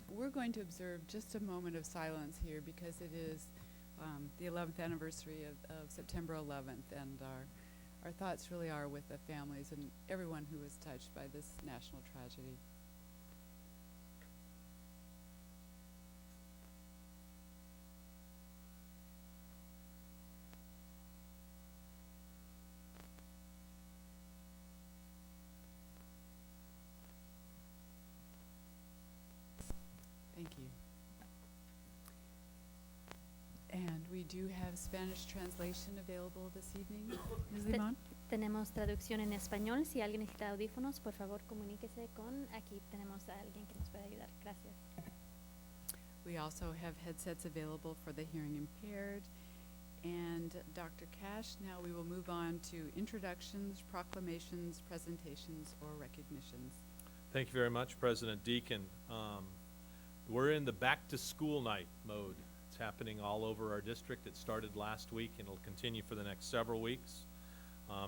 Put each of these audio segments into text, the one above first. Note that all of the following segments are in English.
we're going to observe just a moment of silence here because it is the 11th anniversary of September 11th, and our thoughts really are with the families and everyone who was touched by this national tragedy. Thank you. And we do have Spanish translation available this evening. Ms. Limon? Tenemos traducción en español. Si alguien necesita audífonos, por favor comuníquese con. Aquí tenemos a alguien que nos puede ayudar. Gracias. We also have headsets available for the hearing impaired. And Dr. Cash, now we will move on to introductions, proclamations, presentations, or recognitions. Thank you very much, President Deacon. We're in the back-to-school night mode. It's happening all over our district. It started last week and it'll continue for the next several weeks.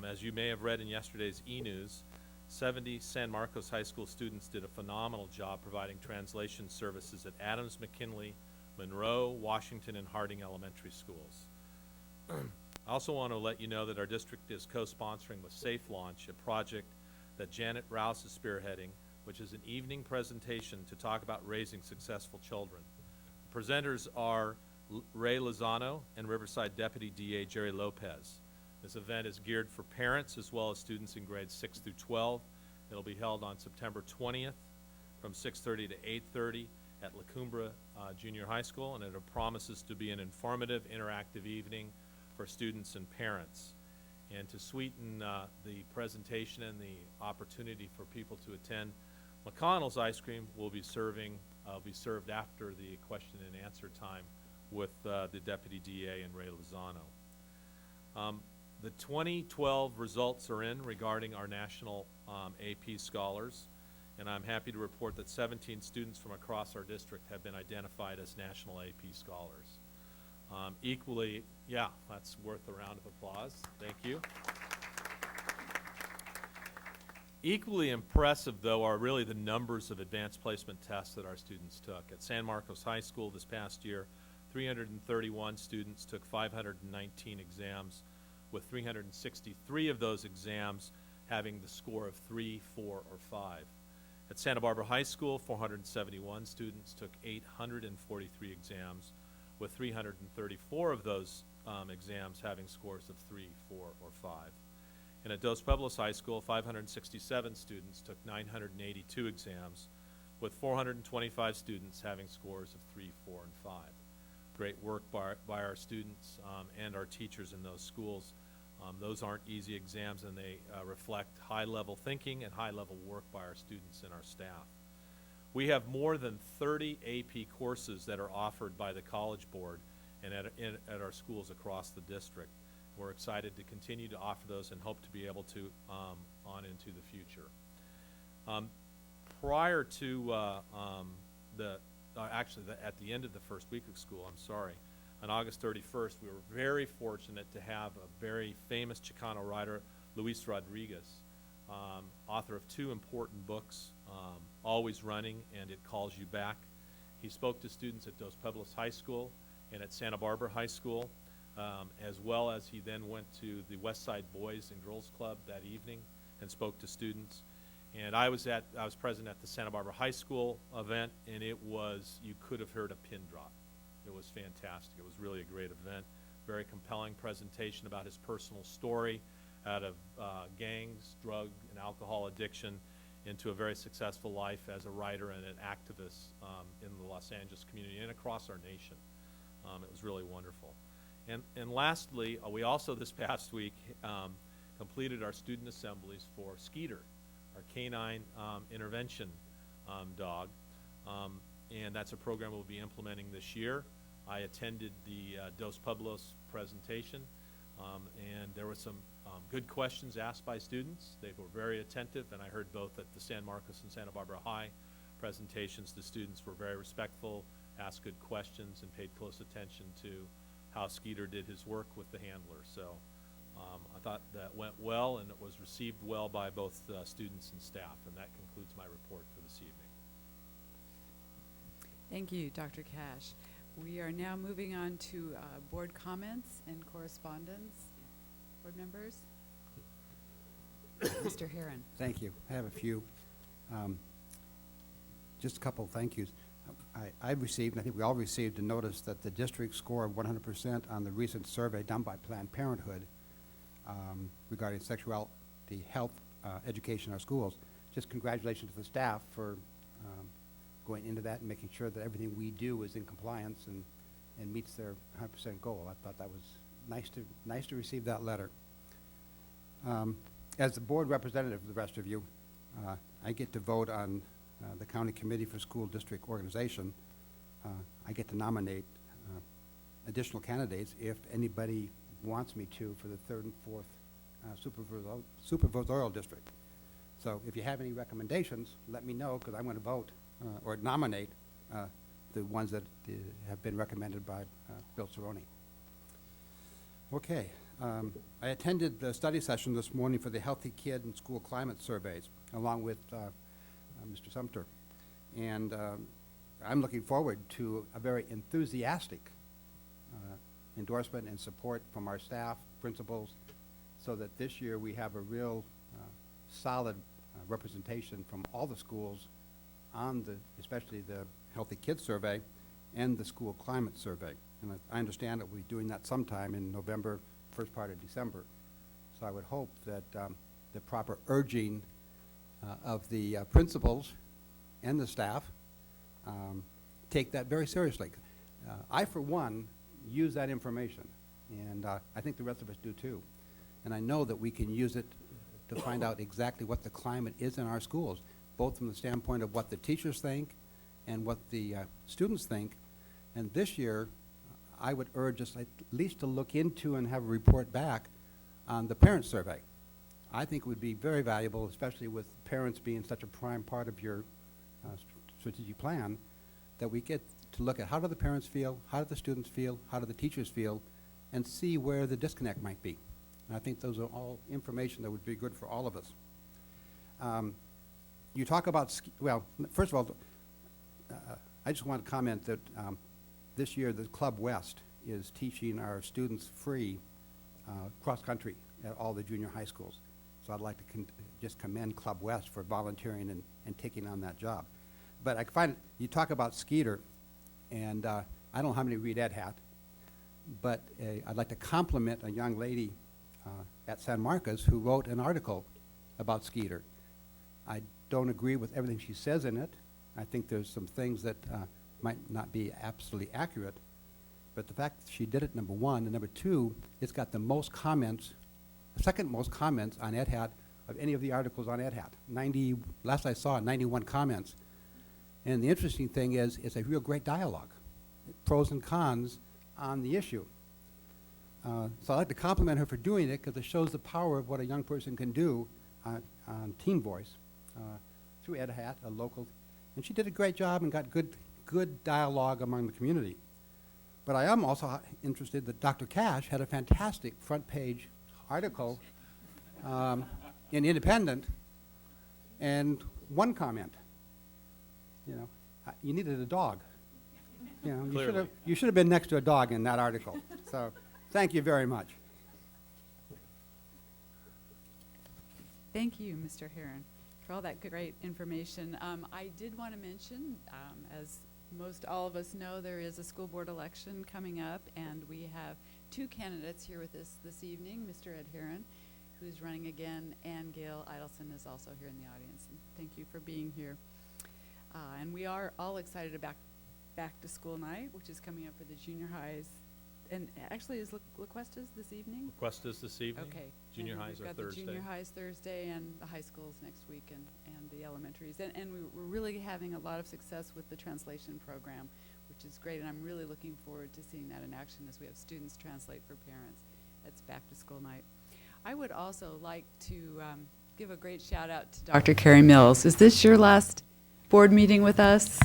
As you may have read in yesterday's e-news, 70 San Marcos High School students did a phenomenal job providing translation services at Adams, McKinley, Monroe, Washington, and Harding elementary schools. I also want to let you know that our district is co-sponsoring with Safe Launch, a project that Janet Rouse is spearheading, which is an evening presentation to talk about raising successful children. The presenters are Ray Lozano and Riverside Deputy DA Jerry Lopez. This event is geared for parents as well as students in grades 6 through 12. It'll be held on September 20th from 6:30 to 8:30 at La Cumbra Junior High School, and it promises to be an informative, interactive evening for students and parents. And to sweeten the presentation and the opportunity for people to attend, McConnell's Ice Cream will be served after the question and answer time with the Deputy DA and Ray Lozano. The 2012 results are in regarding our national AP scholars, and I'm happy to report that 17 students from across our district have been identified as national AP scholars. Equally, yeah, that's worth a round of applause. Thank you. Equally impressive, though, are really the numbers of advanced placement tests that our students took. At San Marcos High School this past year, 331 students took 519 exams, with 363 of those exams having the score of 3, 4, or 5. At Santa Barbara High School, 471 students took 843 exams, with 334 of those exams having scores of 3, 4, or 5. And at Dos Pueblos High School, 567 students took 982 exams, with 425 students having scores of 3, 4, and 5. Great work by our students and our teachers in those schools. Those aren't easy exams, and they reflect high-level thinking and high-level work by our students and our staff. We have more than 30 AP courses that are offered by the College Board and at our schools across the district. We're excited to continue to offer those and hope to be able to on into the future. Prior to at the end of the first week of school, on August 31st, we were very fortunate to have a very famous Chicano writer, Luis Rodriguez, author of 2 important books, Always Running and It Calls You Back. He spoke to students at Dos Pueblos High School and at Santa Barbara High School, as well as he then went to the West Side Boys and Girls Club that evening and spoke to students. And I was present at the Santa Barbara High School event, and you could have heard a pin drop. It was fantastic. It was really a great event. Very compelling presentation about his personal story out of gangs, drug, and alcohol addiction into a very successful life as a writer and an activist in the Los Angeles community and across our nation. It was really wonderful. And lastly, we also this past week completed our student assemblies for Skeeter, our canine intervention dog. And that's a program we'll be implementing this year. I attended the Dos Pueblos presentation, and there were some good questions asked by students. They were very attentive, and I heard both at the San Marcos and Santa Barbara High presentations. The students were very respectful, asked good questions, and paid close attention to how Skeeter did his work with the handler. So I thought that went well, and it was received well by both students and staff. And that concludes my report for this evening. Thank you, Dr. Cash. We are now moving on to board comments and correspondence. Board members? Mr. Heron. Thank you. I have a few. Just a couple of thank yous. I received, and I think we all received, a notice that the district scored 100% on the recent survey done by Planned Parenthood regarding sexuality, health, education in our schools. Just congratulations to the staff for going into that and making sure that everything we do is in compliance and meets their 100% goal. I thought that was nice to receive that letter. As the board representative of the rest of you, I get to vote on the County Committee for School District Organization. I get to nominate additional candidates if anybody wants me to for the 3rd and 4th supervisorial district. So if you have any recommendations, let me know, because I'm going to vote or nominate the ones that have been recommended by Bill Cerrone. Okay. I attended the study session this morning for the Healthy Kid and School Climate Surveys, along with Mr. Sumter. And I'm looking forward to a very enthusiastic endorsement and support from our staff, principals, so that this year we have a real solid representation from all the schools on especially the Healthy Kids Survey and the School Climate Survey. And I understand that we'll be doing that sometime in November, first part of December. So I would hope that the proper urging of the principals and the staff take that very seriously. I, for one, use that information, and I think the rest of us do too. And I know that we can use it to find out exactly what the climate is in our schools, both from the standpoint of what the teachers think and what the students think. And this year, I would urge us at least to look into and have a report back on the parent survey. I think it would be very valuable, especially with parents being such a prime part of your strategic plan, that we get to look at how do the parents feel, how do the students feel, how do the teachers feel, and see where the disconnect might be. And I think those are all information that would be good for all of us. You talk about, well, first of all, I just want to comment that this year the Club West is teaching our students free cross-country at all the junior high schools. So I'd like to just commend Club West for volunteering and taking on that job. But I find, you talk about Skeeter, and I don't know how many read Ed Hat, but I'd like to compliment a young lady at San Marcos who wrote an article about Skeeter. I don't agree with everything she says in it. I think there's some things that might not be absolutely accurate, but the fact that she did it, number one, and number two, it's got the most comments, second most comments on Ed Hat of any of the articles on Ed Hat. Last I saw, 91 comments. And the interesting thing is, it's a real great dialogue, pros and cons on the issue. So I'd like to compliment her for doing it, because it shows the power of what a young person can do on Teen Voice through Ed Hat, a local, and she did a great job and got good dialogue among the community. But I am also interested that Dr. Cash had a fantastic front page article in Independent, and one comment, you know, you needed a dog. You know, you should have been next to a dog in that article. So thank you very much. Thank you, Mr. Heron, for all that great information. I did want to mention, as most all of us know, there is a school board election coming up, and we have two candidates here with us this evening, Mr. Ed Heron, who's running again, and Gail Idelson is also here in the audience. And thank you for being here. And we are all excited about back to school night, which is coming up for the junior highs. And actually, is LaQuesta's this evening? LaQuesta's this evening. Okay. Junior And highs we've are got the Thursday. junior highs Thursday, and the high schools next week, and the elementaries. And we're really having a lot of success with the translation program, which is great. And I'm really looking forward to seeing that in action as we have students translate for parents. That's back to school night. I would also like to give a great shout out to Dr. Carrie Mills. Is this your last board meeting with us?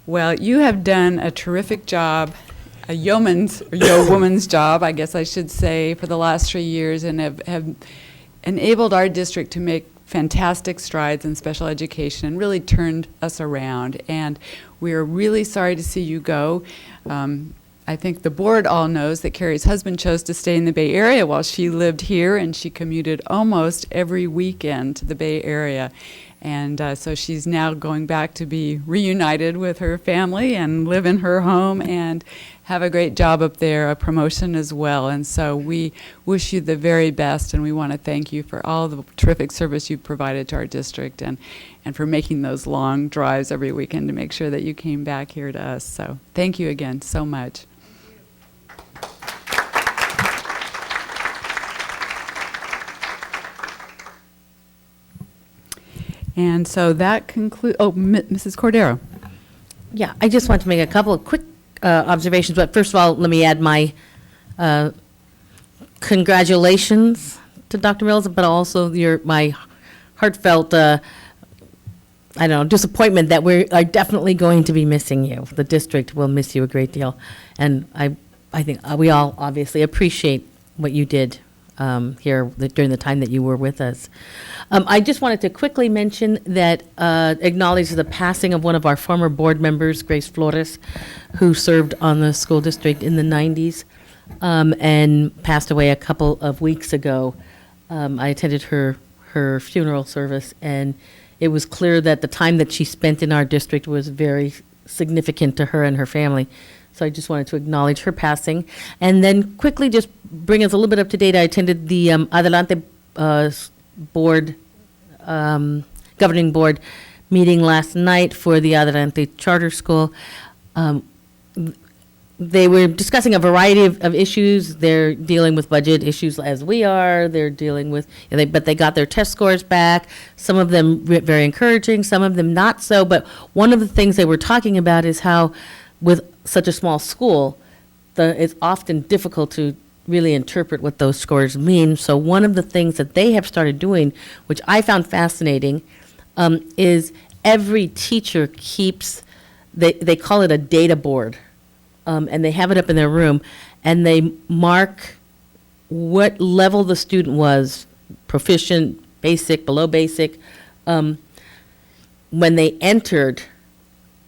Well, you have done a terrific job, a yeoman's job, I guess I should say, for the last 3 years, and have enabled our district to make fantastic strides in special education and really turned us around. And we are really sorry to see you go. I think the board all knows that Carrie's husband chose to stay in the Bay Area while she lived here, and she commuted almost every weekend to the Bay Area. And so she's now going back to be reunited with her family and live in her home and have a great job up there, a promotion as well. And so we wish you the very best, and we want to thank you for all the terrific service you've provided to our district and for making those long drives every weekend to make sure that you came back here to us. So thank you again so much. And so that concludes, Mrs. Cordero. Yeah, I just want to make a couple of quick observations, but first of all, let me add my congratulations to Dr. Mills, but also my heartfelt, disappointment that we are definitely going to be missing you. The district will miss you a great deal, and I think we all obviously appreciate what you did here during the time that you were with us. I just wanted to quickly mention that, acknowledge the passing of one of our former board members, Grace Flores, who served on the school district in the 90s and passed away a couple of weeks ago. I attended her funeral service, and it was clear that the time that she spent in our district was very significant to her and her family. So I just wanted to acknowledge her passing. And then quickly just bring us a little bit up to date. I attended the Adelante board, governing board meeting last night for the Adelante Charter School. They were discussing a variety of issues. They're dealing with budget issues as we are. They're dealing with, but they got their test scores back. Some of them very encouraging, some of them not so. But one of the things they were talking about is how with such a small school, it's often difficult to really interpret what those scores mean. So one of the things that they have started doing, which I found fascinating, is every teacher keeps, they call it a data board, and they have it up in their room, and they mark what level the student was, proficient, basic, below basic, when they entered,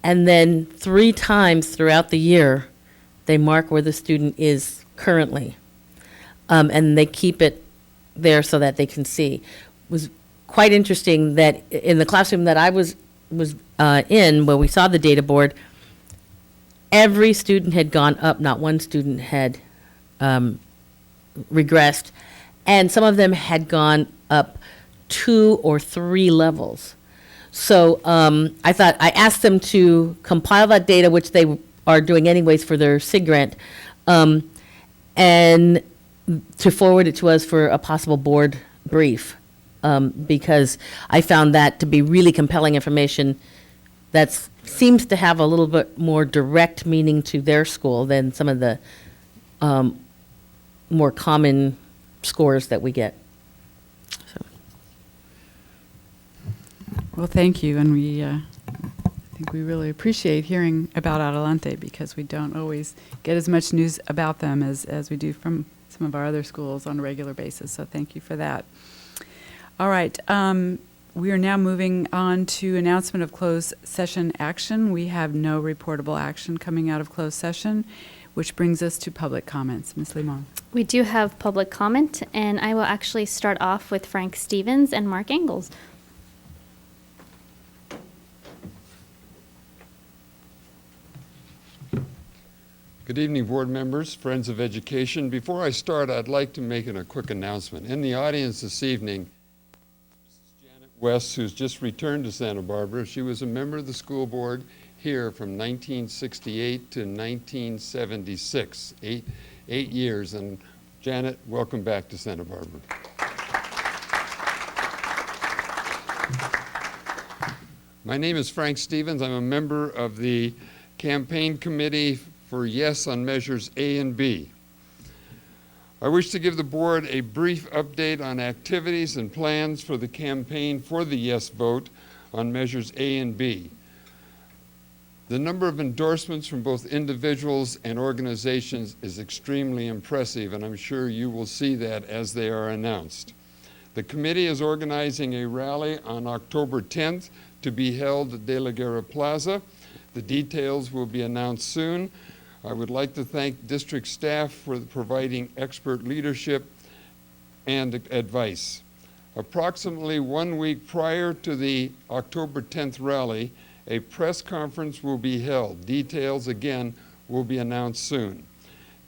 and then 3 times throughout the year, they mark where the student is currently. And they keep it there so that they can see. It was quite interesting that in the classroom that I was in, where we saw the data board, every student had gone up, not one student had regressed, and some of them had gone up 2 or 3 levels. So I asked them to compile that data, which they are doing anyways for their SIG grant, and to forward it to us for a possible board brief, because I found that to be really compelling information that seems to have a little bit more direct meaning to their school than some of the more common scores that we get. So. Well, thank you, and I think we really appreciate hearing about Adelante because we don't always get as much news about them as we do from some of our other schools on a regular basis, so thank you for that. All right, we are now moving on to announcement of closed session action. We have no reportable action coming out of closed session, which brings us to public comments. Ms. Limon. We do have public comment, and I will actually start off with Frank Stevens and Mark Engels. Good evening, board members, friends of education. Before I start, I'd like to make a quick announcement. In the audience this evening, Janet West, who's just returned to Santa Barbara. She was a member of the school board here from 1968 to 1976, eight years. And Janet, welcome back to Santa Barbara. My name is Frank Stevens. I'm a member of the campaign committee for Yes on Measures A and B. I wish to give the board a brief update on activities and plans for the campaign for the Yes vote on Measures A and B. The number of endorsements from both individuals and organizations is extremely impressive, and I'm sure you will see that as they are announced. The committee is organizing a rally on October 10th to be held at De La Guerra Plaza. The details will be announced soon. I would like to thank district staff for providing expert leadership and advice. Approximately 1 week prior to the October 10th rally, a press conference will be held. Details, again, will be announced soon.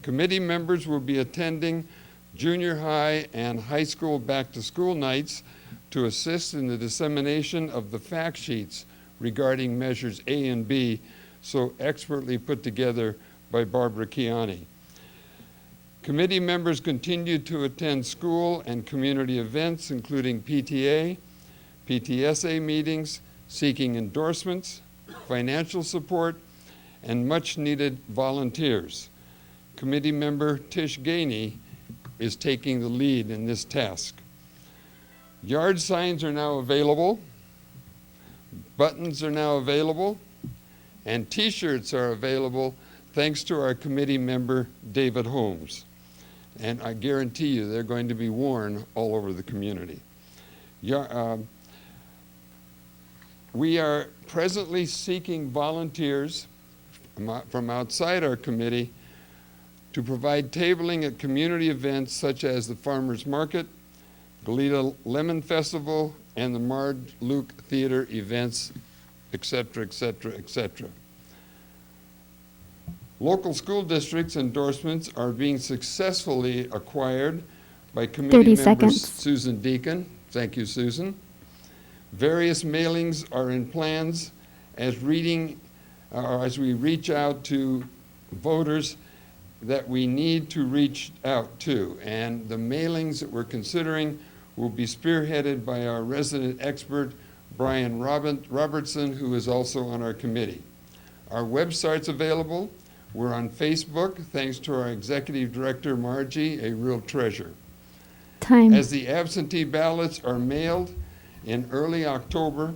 Committee members will be attending junior high and high school back-to-school nights to assist in the dissemination of the fact sheets regarding measures A and B, so expertly put together by Barbara Kiani. Committee members continue to attend school and community events, including PTA, PTSA meetings, seeking endorsements, financial support, and much-needed volunteers. Committee member Tish Gainey is taking the lead in this task. Yard signs are now available, buttons are now available, and T-shirts are available thanks to our committee member, David Holmes. And I guarantee you they're going to be worn all over the community. We are presently seeking volunteers from outside our committee to provide tabling at community events such as the Farmers Market, Goleta Lemon Festival, and the Marge Luke Theater events, etc., etc., etc. Local school districts' endorsements are being successfully acquired by committee 30 members seconds. Susan Deacon. Thank you, Susan. Various mailings are in plans as we reach out to voters that we need to reach out to. And the mailings that we're considering will be spearheaded by our resident expert, Brian Robertson, who is also on our committee. Our website's available. We're on Facebook, thanks to our executive director, Margie, a real treasure. Time. As the absentee ballots are mailed in early October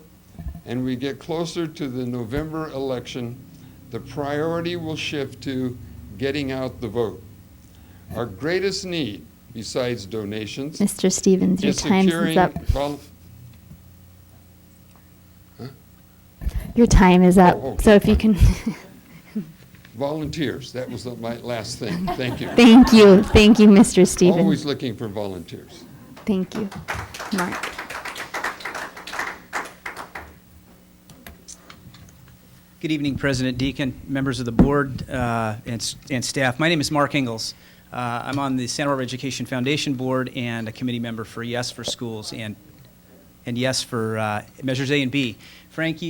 and we get closer to the November election, the priority will shift to getting out the vote. Our greatest need, besides donations, Mr. Stevens, your is time is securing up. Your time is up. Oh, okay. So if you can. volunteers. That was my last thing. Thank you. Thank you, Mr. Stevens. Always looking for volunteers. Thank you, Mark. Good evening, President Deacon, members of the board, and staff. My name is Mark Ingalls. I'm on the Santa Barbara Education Foundation Board and a committee member for Yes for Schools and Yes for Measures A and B. Frank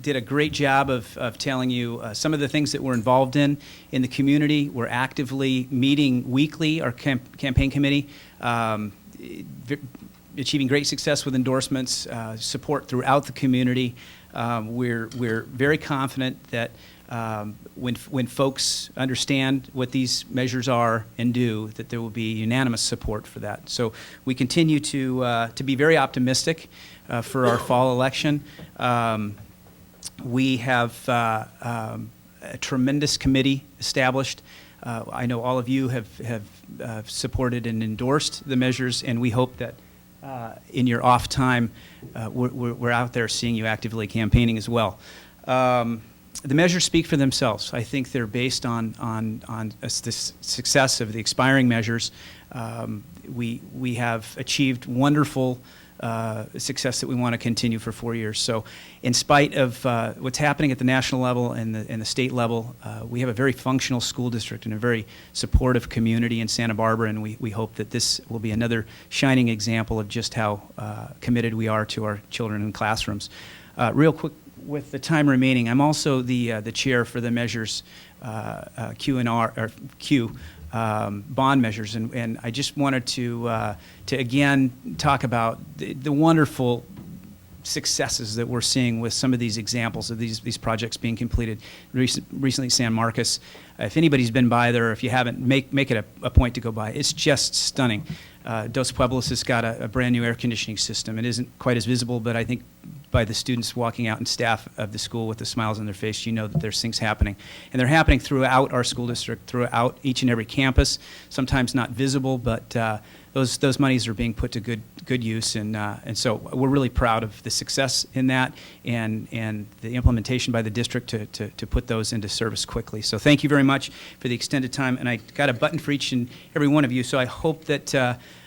did a great job of telling you some of the things that we're involved in the community. We're actively meeting weekly, our campaign committee, achieving great success with endorsements, support throughout the community. We're very confident that when folks understand what these measures are and do, that there will be unanimous support for that. So we continue to be very optimistic for our fall election. We have a tremendous committee established. I know all of you have supported and endorsed the measures, and we hope that in your off time, we're out there seeing you actively campaigning as well. The measures speak for themselves. I think they're based on the success of the expiring measures. We have achieved wonderful success that we want to continue for 4 years. So in spite of what's happening at the national level and the state level, we have a very functional school district and a very supportive community in Santa Barbara, and we hope that this will be another shining example of just how committed we are to our children in classrooms. Real quick, with the time remaining, I'm also the chair for the measures Q bond measures, and I just wanted to again talk about the wonderful successes that we're seeing with some of these examples of these projects being completed. Recently, San Marcos. If anybody's been by there, if you haven't, make it a point to go by. It's just stunning. Dos Pueblos has got a brand new air conditioning system. It isn't quite as visible, but I think by the students walking out and staff of the school with the smiles on their face, you know that there's things happening. And they're happening throughout our school district, throughout each and every campus, sometimes not visible, but those monies are being put to good use, and so we're really proud of the success in that and the implementation by the district to put those into service quickly. So thank you very much for the extended time, and I got a button for each and every one of you, so I hope that,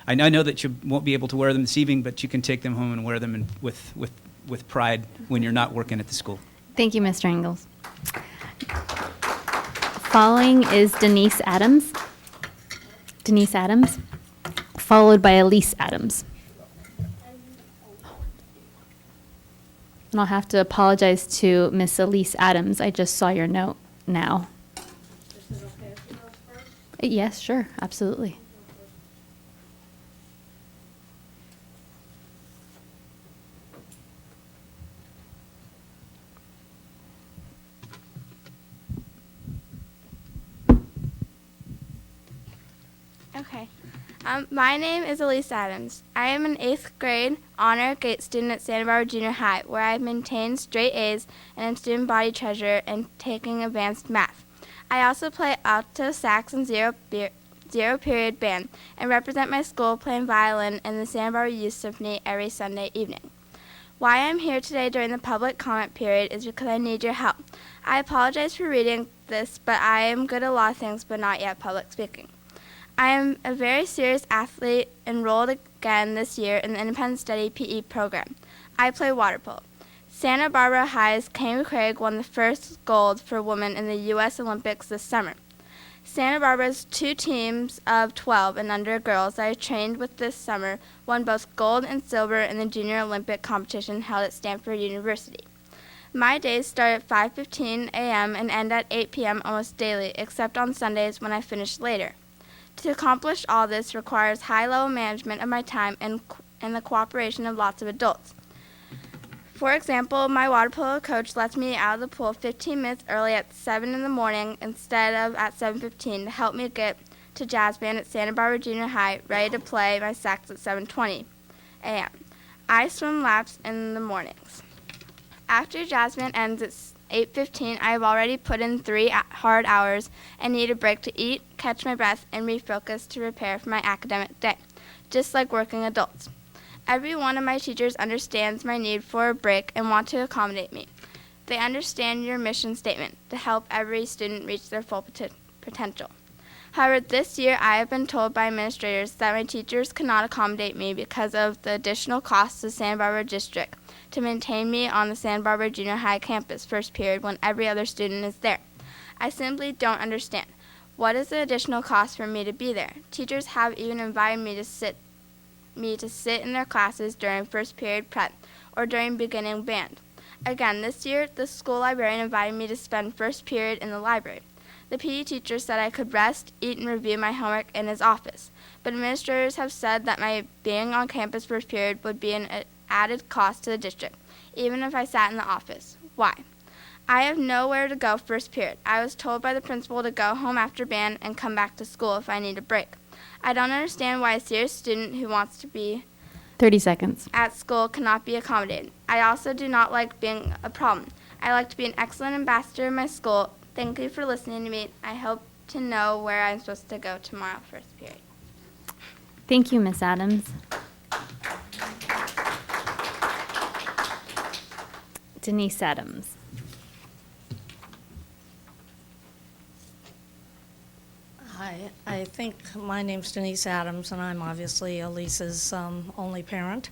I know that you won't be able to wear them this evening, but you can take them home and wear them with pride when you're not working at the school. Thank you, Mr. Ingles. Following is Denise Adams. Denise Adams, followed by Elise Adams. And I'll have to apologize to Miss Elise Adams. I just saw your note now. Is it okay if she goes first? Yes, sure, absolutely. Okay. My name is Elise Adams. I am an 8th grade honor GATE student at Santa Barbara Junior High, where I have maintained straight A's and am student body treasurer and taking advanced math. I also play alto sax and zero period band and represent my school playing violin in the Santa Barbara Youth Symphony every Sunday evening. Why I'm here today during the public comment period is because I need your help. I apologize for reading this, but I am good at a lot of things, but not yet public speaking. I am a very serious athlete enrolled again this year in the Independent Study PE program. I play water polo. Santa Barbara High's Kami Craig won the first gold for women in the U.S. Olympics this summer. Santa Barbara's 2 teams of 12 and under girls that I trained with this summer won both gold and silver in the Junior Olympic competition held at Stanford University. My days start at 5:15 a.m. and end at 8 p.m. almost daily, except on Sundays when I finish later. To accomplish all this requires high-level management of my time and the cooperation of lots of adults. For example, my water polo coach lets me out of the pool 15 minutes early at 7 in the morning instead of at 7:15 to help me get to jazz band at Santa Barbara Junior High, ready to play my sax at 7:20 a.m. I swim laps in the mornings. After jazz band ends at 8:15, I have already put in 3 hard hours and need a break to eat, catch my breath, and refocus to prepare for my academic day, just like working adults. Every one of my teachers understands my need for a break and want to accommodate me. They understand your mission statement, to help every student reach their full potential. However, this year I have been told by administrators that my teachers cannot accommodate me because of the additional costs to Santa Barbara District to maintain me on the Santa Barbara Junior High campus first period when every other student is there. I simply don't understand. What is the additional cost for me to be there? Teachers have even invited me to sit in their classes during first period prep or during beginning band. Again, this year, the school librarian invited me to spend first period in the library. The PE teacher said I could rest, eat, and review my homework in his office, but administrators have said that my being on campus first period would be an added cost to the district, even if I sat in the office. Why? I have nowhere to go first period. I was told by the principal to go home after band and come back to school if I need a break. I don't understand why a serious student who wants to be 30 seconds. at school cannot be accommodated. I also do not like being a problem. I like to be an excellent ambassador in my school. Thank you for listening to me. I hope to know where I'm supposed to go tomorrow first period. Thank you, Miss Adams. Denise Adams. Hi, I think my name's Denise Adams, and I'm obviously Elise's only parent.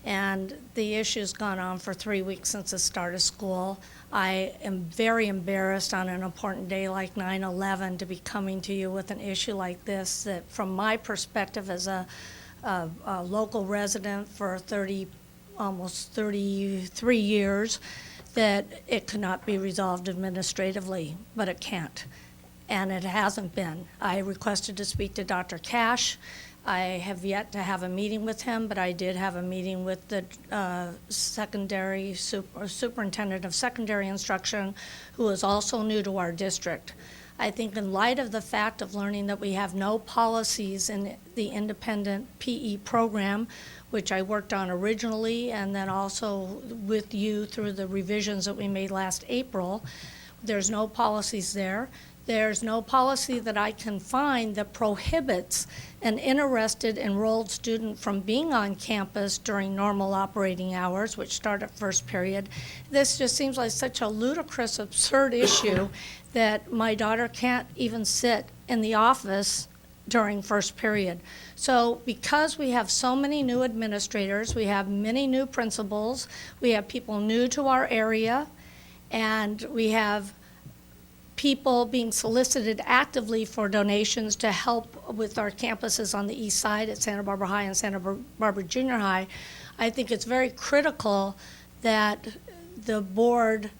And the issue's gone on for 3 weeks since the start of school. I am very embarrassed on an important day like 9/11 to be coming to you with an issue like this that, from my perspective as a local resident for almost 33 years, that it could not be resolved administratively, but it can't. And it hasn't been. I requested to speak to Dr. Cash. I have yet to have a meeting with him, but I did have a meeting with the superintendent of secondary instruction, who is also new to our district. I think in light of the fact of learning that we have no policies in the independent PE program, which I worked on originally, and then also with you through the revisions that we made last April. There's no policies there. There's no policy that I can find that prohibits an interested enrolled student from being on campus during normal operating hours, which start at first period. This just seems like such a ludicrous, absurd issue that my daughter can't even sit in the office during first period. So because we have so many new administrators, we have many new principals, we have people new to our area, and we have people being solicited actively for donations to help with our campuses on the east side at Santa Barbara High and Santa Barbara Junior High. I think it's very critical that the board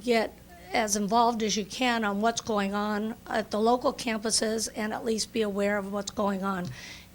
get as involved as you can on what's going on at the local campuses and at least be aware of what's going on.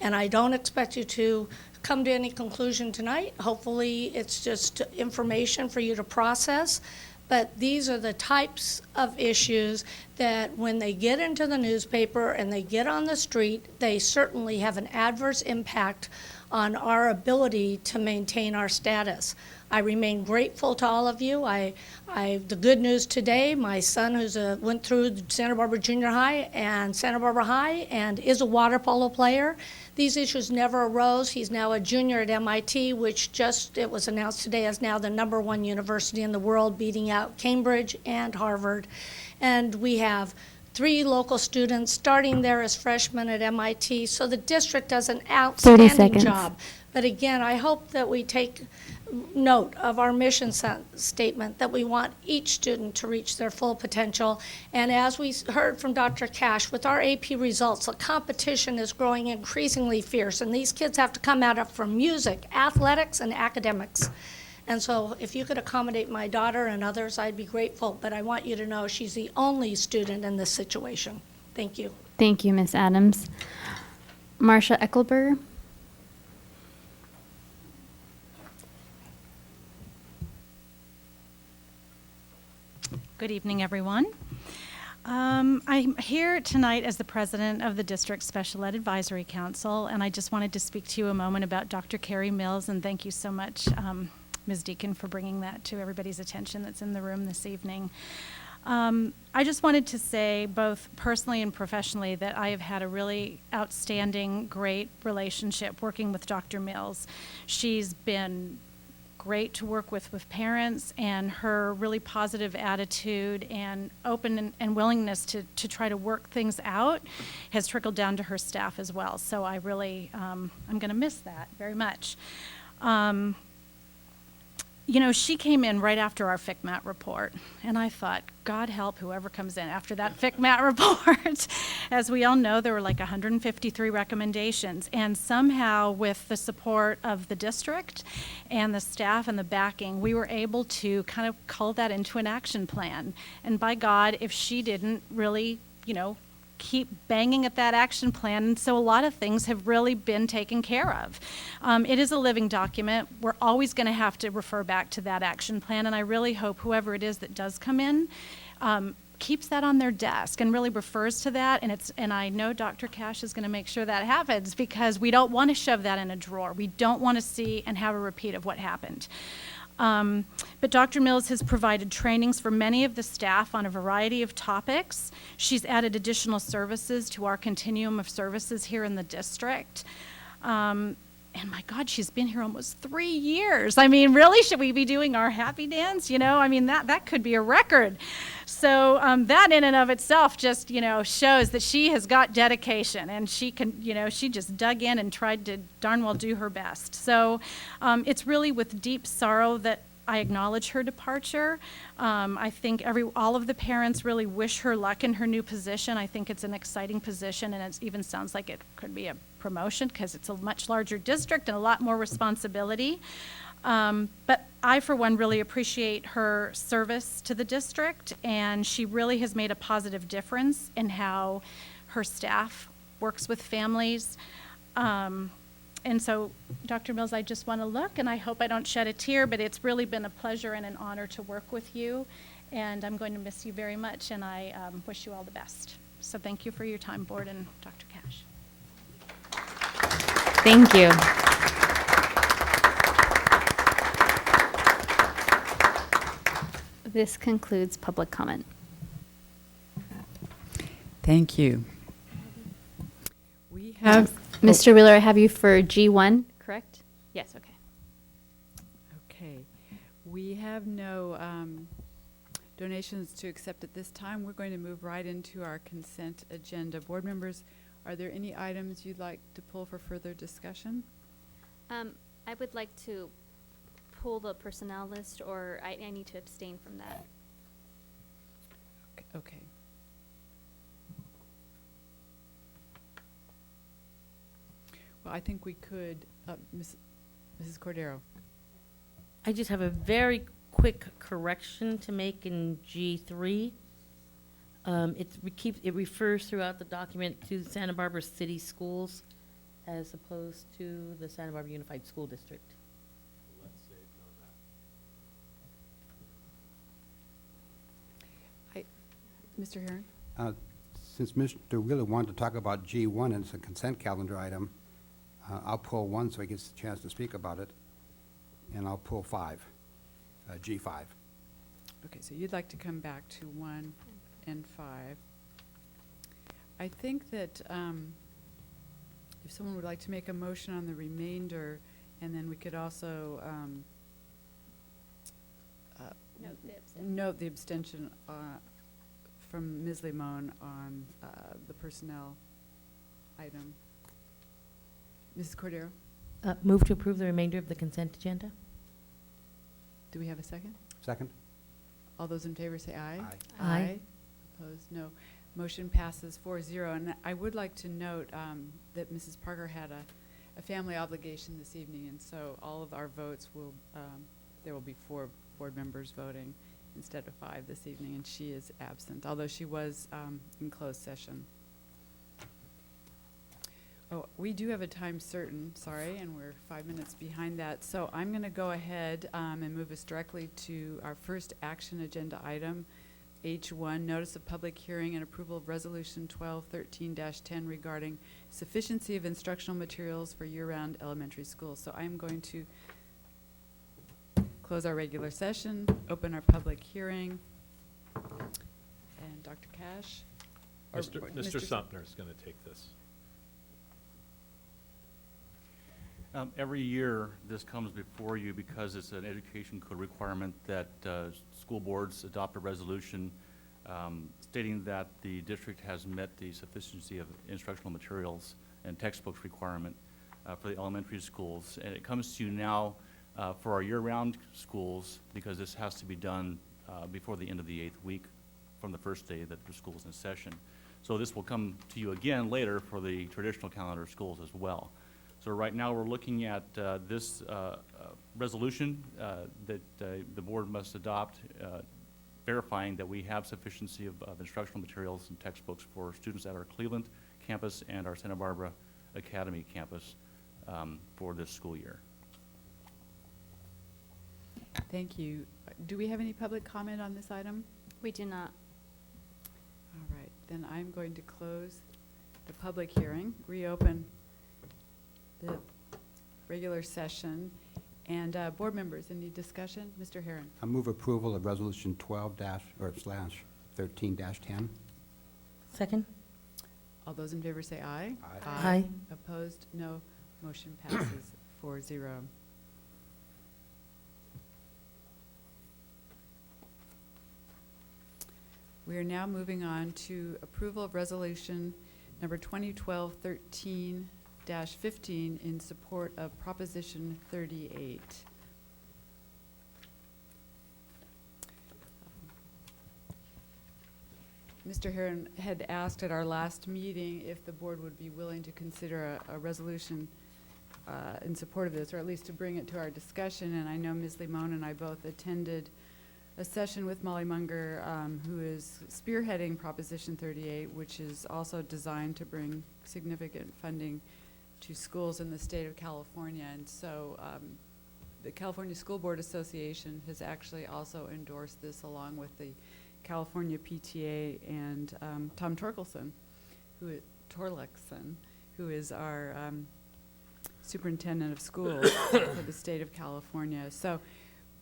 And I don't expect you to come to any conclusion tonight. Hopefully it's just information for you to process. But these are the types of issues that when they get into the newspaper and they get on the street, they certainly have an adverse impact on our ability to maintain our status. I remain grateful to all of you. The good news today, my son went through Santa Barbara Junior High and Santa Barbara High and is a water polo player. These issues never arose. He's now a junior at MIT, which it was announced today as now the #1 university in the world, beating out Cambridge and Harvard. And we have 3 local students starting there as freshmen at MIT. So the district does an 30 outstanding seconds. job. But again, I hope that we take note of our mission statement, that we want each student to reach their full potential. And as we heard from Dr. Cash, with our AP results, the competition is growing increasingly fierce, and these kids have to come at it from music, athletics, and academics. And so if you could accommodate my daughter and others, I'd be grateful, but I want you to know she's the only student in this situation. Thank you. Thank you, Ms. Adams. Marsha Eckelberger. Good evening, everyone. I'm here tonight as the president of the District Special Ed Advisory Council, and I just wanted to speak to you a moment about Dr. Carrie Mills, and thank you so much, Ms. Deacon, for bringing that to everybody's attention that's in the room this evening. I just wanted to say, both personally and professionally, that I have had a really outstanding, great relationship working with Dr. Mills. She's been great to work with parents, and her really positive attitude and open and willingness to try to work things out has trickled down to her staff as well. So I really, I'm going to miss that very much. You know, she came in right after our FCMAT report, and I thought, God help whoever comes in after that FCMAT report. As we all know, there were like 153 recommendations, and somehow with the support of the district and the staff and the backing, we were able to kind of cull that into an action plan. And by God, if she didn't really, keep banging at that action plan, and so a lot of things have really been taken care of. It is a living document. We're always going to have to refer back to that action plan, and I really hope whoever it is that does come in keeps that on their desk and really refers to that, and I know Dr. Cash is going to make sure that happens, because we don't want to shove that in a drawer. We don't want to see and have a repeat of what happened. But Dr. Mills has provided trainings for many of the staff on a variety of topics. She's added additional services to our continuum of services here in the district. And my God, she's been here almost 3 years. I mean, really, should we be doing our happy dance? I mean, that could be a record. So that in and of itself just, shows that she has got dedication, and she can, she just dug in and tried to darn well do her best. So it's really with deep sorrow that I acknowledge her departure. I think all of the parents really wish her luck in her new position. I think it's an exciting position, and it even sounds like it could be a promotion, because it's a much larger district and a lot more responsibility. But I, for one, really appreciate her service to the district, and she really has made a positive difference in how her staff works with families. And so, Dr. Mills, I just want to look, and I hope I don't shed a tear, but it's really been a pleasure and an honor to work with you, and I'm going to miss you very much, and I wish you all the best. So thank you for your time, Board and Dr. Cash. Thank you. This concludes public comment. Thank you. We have, Mr. Wheeler, I have you for G1, correct? Yes, okay. okay, we have no donations to accept at this time. We're going to move right into our consent agenda. Board members, are there any items you'd like to pull for further discussion? I would like to pull the personnel list, or I need to abstain from that. Okay. Well, I think we could, Mrs. Cordero. I just have a very quick correction to make in G3. It refers throughout the document to Santa Barbara City Schools as opposed to the Santa Barbara Unified School District. Mr. Herron? Since Mr. Wheeler wanted to talk about G1 and it's a consent calendar item, I'll pull 1 so he gets a chance to speak about it, and I'll pull 5, G5. Okay, so you'd like to come back to 1 and 5. I think that if someone would like to make a motion on the remainder, and then we could also note the abstention from Ms. Limon on the personnel item. Mrs. Cordero, Move to approve the remainder of the consent agenda? do we have a second? Second? All those in favor say aye. Aye. Aye. Opposed, no. Motion passes 4-0. And I would like to note that Mrs. Parker had a family obligation this evening, and so all of our votes will, there will be 4 board members voting instead of 5 this evening, and she is absent, although she was in closed session. Oh, we do have a time certain, sorry, and we're 5 minutes behind that. So I'm going to go ahead and move us directly to our first action agenda item, H1, Notice of Public Hearing and Approval of Resolution 1213-10 regarding sufficiency of instructional materials for year-round elementary schools. So I'm going to close our regular session, open our public hearing, and Dr. Cash? or Mr. Sumner is going to take this. Every year, this comes before you because it's an education code requirement that school boards adopt a resolution stating that the district has met the sufficiency of instructional materials and textbooks requirement for the elementary schools. And it comes to you now for our year-round schools because this has to be done before the end of the 8th week from the first day that the school is in session. So this will come to you again later for the traditional calendar schools as well. So right now, we're looking at this resolution that the board must adopt, verifying that we have sufficiency of instructional materials and textbooks for students at our Cleveland campus and our Santa Barbara Academy campus for this school year. Thank you. Do we have any public comment on this item? We do not. All right, then I'm going to close the public hearing, reopen the regular session. And board members, any discussion? Mr. Herron? I move approval of Resolution 12/13-10. Second? All those in favor say aye. Aye. Aye. Opposed? No. Motion passes 4-0. We are now moving on to approval of resolution number 2012-13-15 in support of Proposition 38. Mr. Herron had asked at our last meeting if the board would be willing to consider a resolution in support of this, or at least to bring it to our discussion. And I know Ms. Limon and I both attended a session with Molly Munger, who is spearheading Proposition 38, which is also designed to bring significant funding to schools in the state of California. And so the California School Board Association has actually also endorsed this, along with the California PTA and Tom Torkelson, who is our superintendent of schools for the state of California. So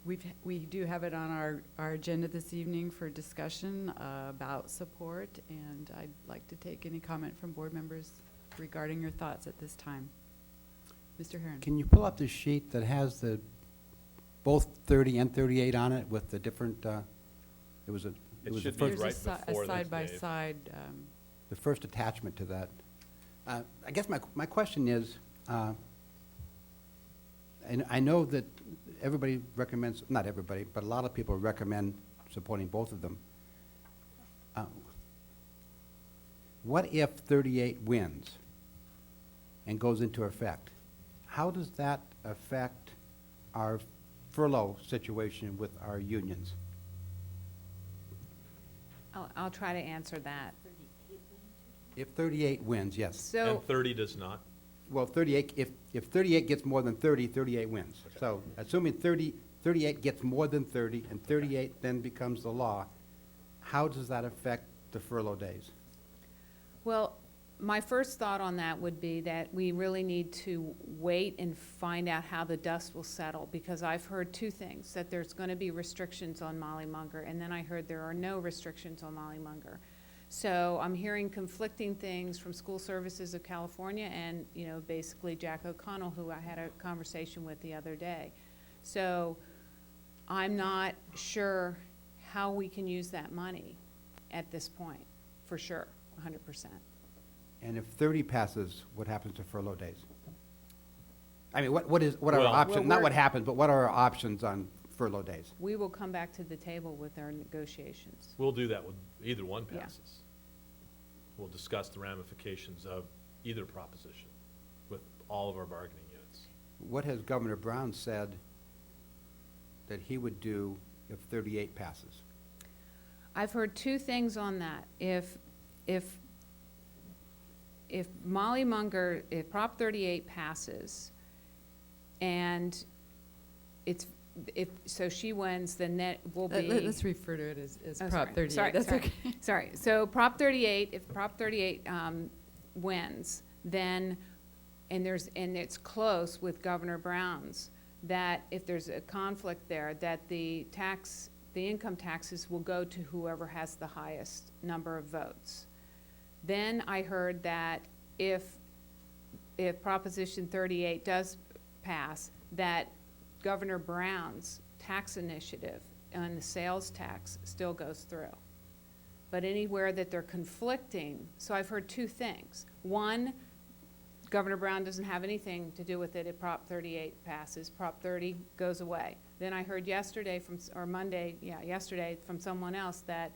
we do have it on our agenda this evening for discussion about support, and I'd like to take any comment from board members regarding your thoughts at this time. Mr. Heron. Can you pull up the sheet that has the, both 30 and 38 on it with the different, it was a, It it was the should be first, There's right a before this, side-by-side, the first attachment to that. I guess my question is, and I know that everybody recommends, not everybody, but a lot of people recommend supporting both of them. What if 38 wins and goes into effect? How does that affect our furlough situation with our unions? I'll try to answer that. If 38 wins, yes. So, And 30 does not? Well, 38, if 38 gets more than 30, 38 wins. So assuming 38 gets more than 30 and 38 then becomes the law, how does that affect the furlough days? well, my first thought on that would be that we really need to wait and find out how the dust will settle, because I've heard two things, that there's going to be restrictions on Molly Munger, and then I heard there are no restrictions on Molly Munger. So I'm hearing conflicting things from School Services of California and, you know, basically Jack O'Connell, who I had a conversation with the other day. So I'm not sure how we can use that money at this point, for sure, 100%. And if 30 passes, what happens to furlough days? I mean, what are our Well- options, Well, not we're- what happens, but what are our options on furlough days? We will come back to the table with our negotiations. We'll do that with either one Yeah. passes. We'll discuss the ramifications of either proposition with all of our bargaining units. What has Governor Brown said that he would do if 38 passes? I've heard two things on that. If Molly Munger, if Prop 38 passes, and so she wins, then that will be. let's refer to it as Oh, Prop sorry. 38. Sorry, That's sorry. okay. Sorry, so Prop 38, if Prop 38 wins, then, and it's close with Governor Brown's, that if there's a conflict there, that the income taxes will go to whoever has the highest number of votes. Then I heard that if Proposition 38 does pass, that Governor Brown's tax initiative on the sales tax still goes through. But anywhere that they're conflicting, so I've heard two things. One, Governor Brown doesn't have anything to do with it if Prop 38 passes. Prop 30 goes away. Then I heard yesterday yesterday from someone else that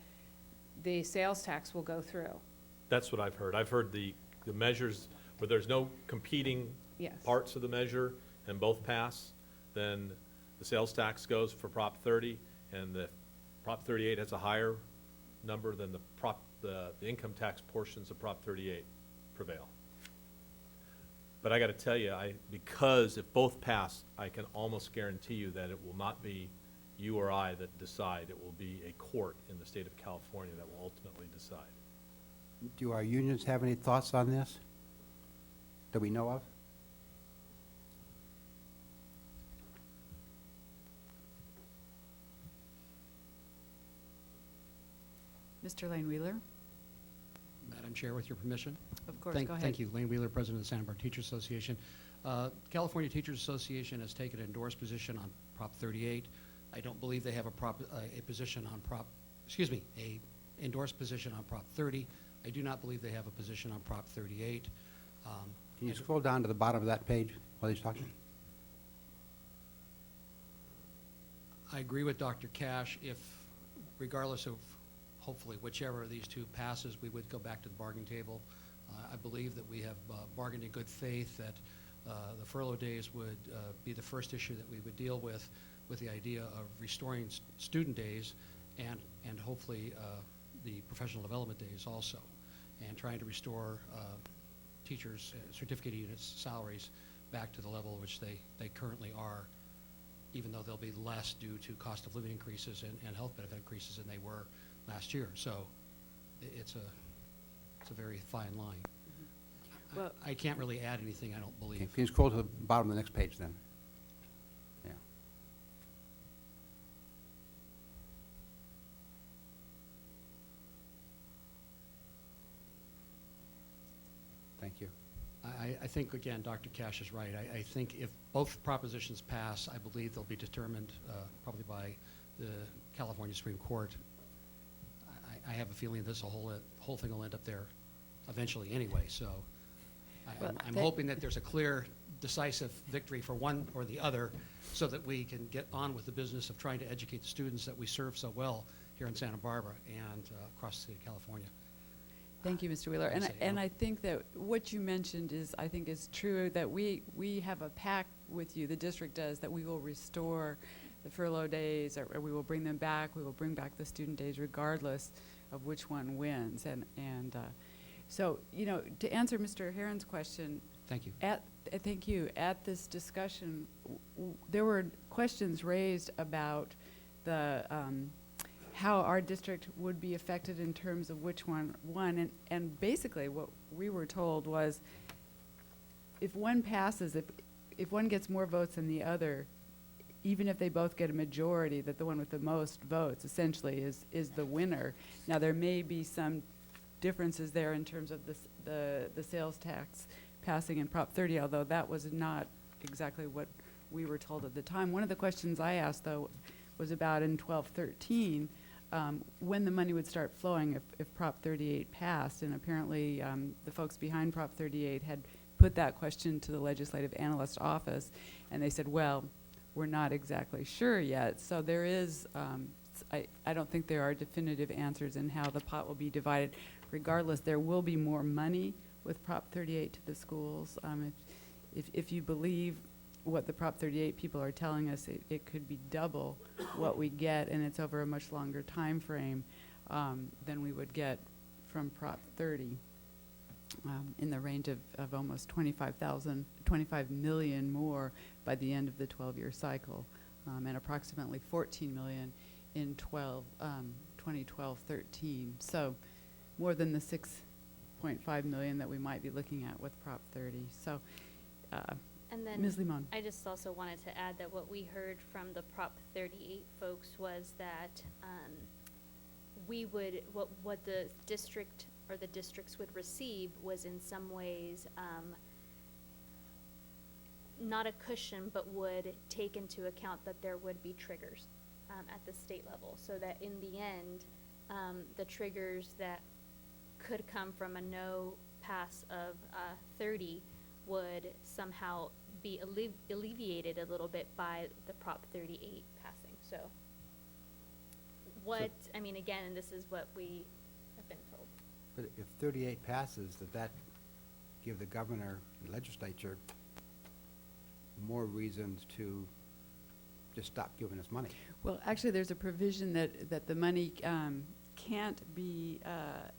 the sales tax will go through. That's what I've heard. I've heard the measures where there's no competing Yes. parts of the measure and both pass, then the sales tax goes for Prop 30, and the Prop 38 has a higher number than the income tax portions of Prop 38 prevail. But I gotta tell you, because if both pass, I can almost guarantee you that it will not be you or I that decide. It will be a court in the state of California that will ultimately decide. Do our unions have any thoughts on this that we know of? Mr. Lane Wheeler? Madam Chair, with your permission. Of course, Thank- go ahead. Thank you. Lane Wheeler, President of the Santa Barbara Teachers Association. California Teachers Association has taken an endorsed position on Prop 38. I don't believe they have a position on a endorsed position on Prop 30. I do not believe they have a position on Prop 38. Can you scroll down to the bottom of that page while he's talking? I agree with Dr. Cash. If, regardless of, hopefully, whichever of these two passes, we would go back to the bargaining table. I believe that we have bargained in good faith that the furlough days would be the first issue that we would deal with the idea of restoring student days and hopefully the professional development days also, and trying to restore teachers' certificate units' salaries back to the level which they currently are, even though they'll be less due to cost of living increases and health benefit increases than they were last year. So it's a very fine line. Well- I can't really add anything, I don't Okay, believe. can you scroll to the bottom of the next page then? Yeah. I think, again, Dr. Cash is right. I think if both propositions pass, I believe they'll be determined probably by the California Supreme Court. I have a feeling this whole thing will end up there eventually anyway, so I'm hoping that there's a clear, decisive victory for one or the other so that we can get on with the business of trying to educate the students that we serve so well here in Santa Barbara and across the state of California. Thank you, Mr. Wheeler. And I think that what you mentioned is, I think is true, that we have a pact with you, the district does, that we will restore the furlough days, or we will bring them back. We will bring back the student days regardless of which one wins. And so, you know, to answer Mr. Herron's question. Thank you. Thank you. At this discussion, there were questions raised about the how our district would be affected in terms of which one won. And basically what we were told was if one passes, if one gets more votes than the other, even if they both get a majority, that the one with the most votes essentially is the winner. Now there may be some differences there in terms of the sales tax passing in Prop 30, although that was not exactly what we were told at the time. One of the questions I asked, though, was about in 1213, when the money would start flowing if Prop 38 passed. And apparently the folks behind Prop 38 had put that question to the Legislative Analyst Office, and they said, well, we're not exactly sure yet. So there is, I don't think there are definitive answers in how the pot will be divided. Regardless, there will be more money with Prop 38 to the schools. If you believe what the Prop 38 people are telling us, it could be double what we get, and it's over a much longer time frame than we would get from Prop 30, in the range of almost 25 million more by the end of the 12-year cycle, and approximately 14 million in 2012-13. So more than the 6.5 million that we might be looking at with Prop 30. So. And then Ms. Limon. I just also wanted to add that what we heard from the Prop 38 folks was that we would, what the district or the districts would receive was in some ways not a cushion, but would take into account that there would be triggers at the state level, so that in the end, the triggers that could come from a no pass of 30 would somehow be alleviated a little bit by the Prop 38 passing. So I mean, again, and this is what we have been told. But if 38 passes, does that give the governor and legislature more reasons to just stop giving us money? Well, actually, there's a provision that the money can't be,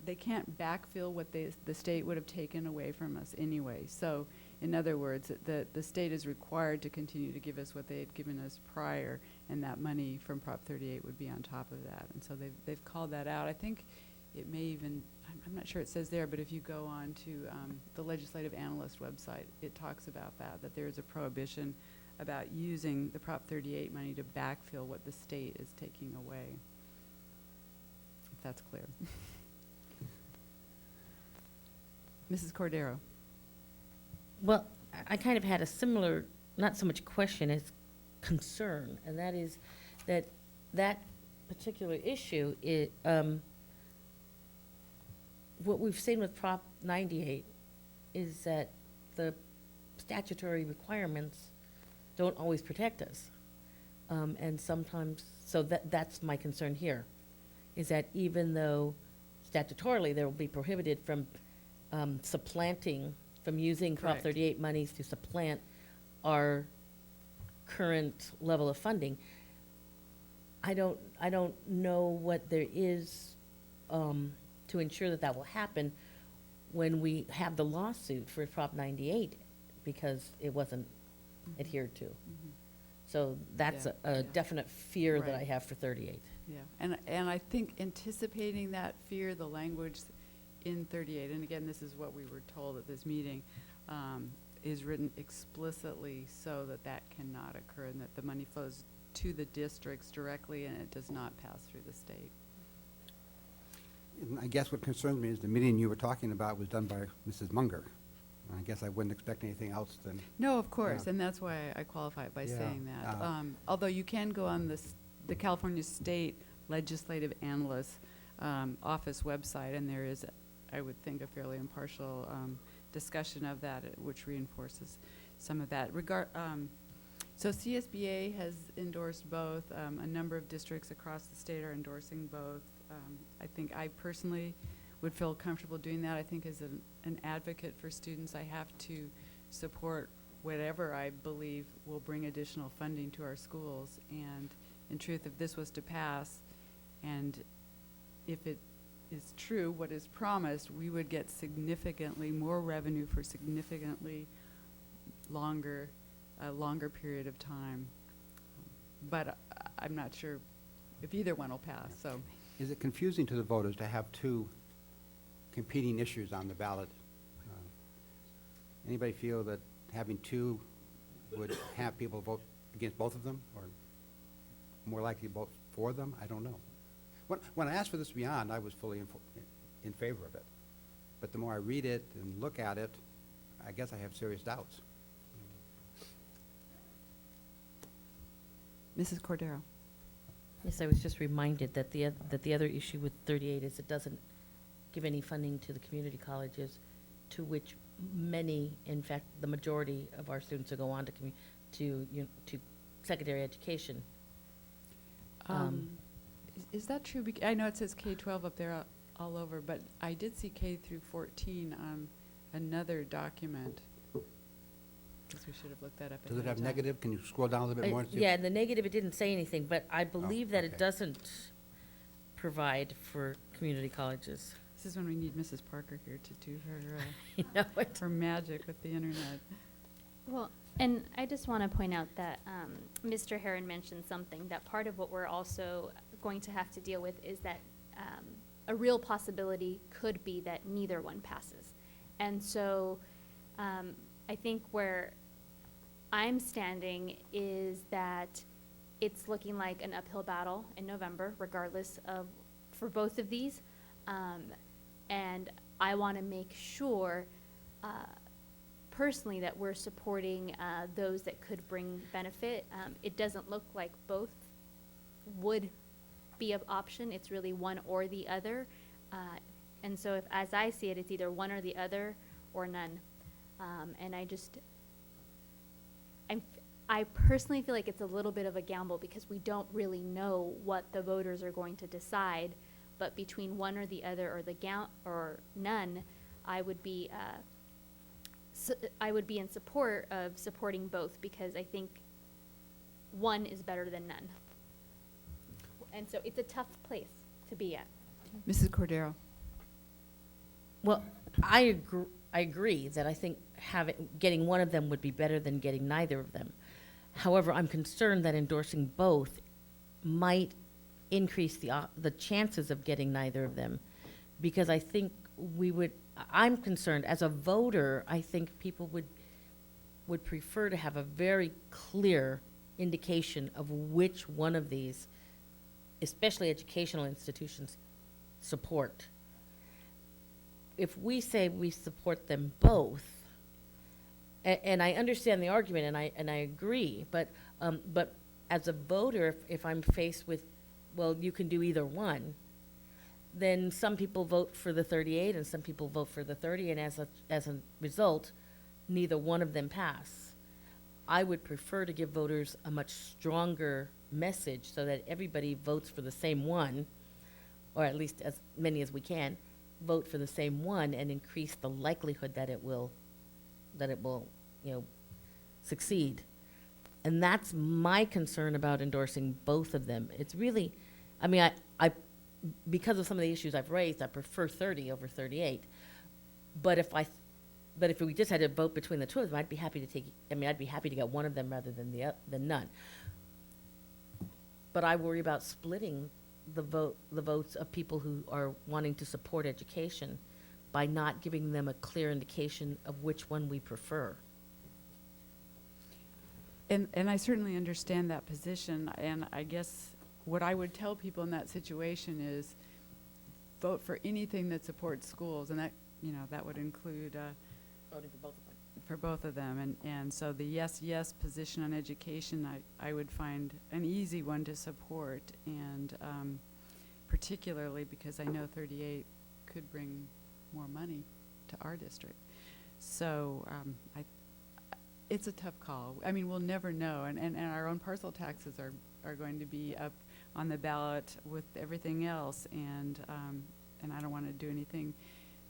they can't backfill what the state would have taken away from us anyway. So, in other words, the state is required to continue to give us what they had given us prior, and that money from Prop 38 would be on top of that. And so they've called that out. I think it may even, I'm not sure it says there, but if you go on to the Legislative Analyst website, it talks about that there is a prohibition about using the Prop 38 money to backfill what the state is taking away. If that's clear. Mrs. Cordero. Well, I kind of had a similar, not so much question as concern, and that is that particular issue, what we've seen with Prop 98 is that the statutory requirements don't always protect us. And sometimes, so that's my concern here, is that even though statutorily they will be prohibited from supplanting, from using Prop Correct. 38 monies to supplant our current level of funding, I don't know what there is to ensure that will happen when we have the lawsuit for Prop 98 because it wasn't adhered to. So that's Yeah, a yeah. definite fear that I Right. have for 38. Yeah, and I think anticipating that fear, the language in 38, and again, this is what we were told at this meeting, is written explicitly so that cannot occur, and that the money flows to the districts directly and it does not pass through the state. And I guess what concerns me is the meeting you were talking about was done by Mrs. Munger. I guess I wouldn't expect anything else than, No, of course, Yeah. and that's why I qualify it by Yeah, saying that. uh, Although you can go on the California State Legislative Analyst Office website, and there is, I would think, a fairly impartial discussion of that, which reinforces some of that. So CSBA has endorsed both. A number of districts across the state are endorsing both. I think I personally would feel comfortable doing that. I think as an advocate for students, I have to support whatever I believe will bring additional funding to our schools. And in truth, if this was to pass, and if it is true, what is promised, we would get significantly more revenue for significantly longer, a longer period of time. But I'm not sure if either one will pass, so. is it confusing to the voters to have two competing issues on the ballot? Anybody feel that having two would have people vote against both of them, or more likely vote for them? I don't know. When I asked for this to be on, I was fully in favor of it. But the more I read it and look at it, I guess I have serious doubts. Mrs. Cordero? Yes, I was just reminded that the other issue with 38 is it doesn't give any funding to the community colleges, to which many, in fact, the majority of our students who go on to secondary education. Is that true? I know it says K-12 up there all over, but I did see K through 14 on another document. Guess we should have looked that up. Does it ahead have of time. negative? Can you scroll down a little bit more? and see if- Yeah, in the negative, it didn't say anything, but I believe that it okay. doesn't provide for community colleges. This is when we need Mrs. Parker here to do her, You know what? her magic with the internet. Well, and I just want to point out that Mr. Heron mentioned something, that part of what we're also going to have to deal with is that a real possibility could be that neither one passes. And so I think where I'm standing is that it's looking like an uphill battle in November, regardless of, for both of these. And I want to make sure personally that we're supporting those that could bring benefit. It doesn't look like both would be an option. It's really one or the other. And so if, as I see it, it's either one or the other or none. And I personally feel like it's a little bit of a gamble because we don't really know what the voters are going to decide. But between one or the other, or none, I would be in support of supporting both, because I think one is better than none. And so it's a tough place to be at. Mrs. Cordero? Well, I agree that I think getting one of them would be better than getting neither of them. However, I'm concerned that endorsing both might increase the chances of getting neither of them, because I think I'm concerned, as a voter, I think people would prefer to have a very clear indication of which one of these, especially educational institutions, support. If we say we support them both, and I understand the argument, and I agree, but as a voter, if I'm faced with, well, you can do either one, then some people vote for the 38 and some people vote for the 30, and as a result, neither one of them pass. I would prefer to give voters a much stronger message so that everybody votes for the same one, or at least as many as we can, vote for the same one, and increase the likelihood that it will, succeed. And that's my concern about endorsing both of them. It's really, I because of some of the issues I've raised, I prefer 30 over 38. But if we just had to vote between the two of them, I'd be happy to get one of them rather than none. But I worry about splitting the votes of people who are wanting to support education by not giving them a clear indication of which one we prefer. And I certainly understand that position, and I guess what I would tell people in that situation is vote for anything that supports schools, and that would include Voting for both of them. For both of them, and so the yes position on education, I would find an easy one to support, and particularly because I know 38 could bring more money to our district. So it's a tough call. I mean, we'll never know, and our own parcel taxes are going to be up on the ballot with everything else, and I don't want to do anything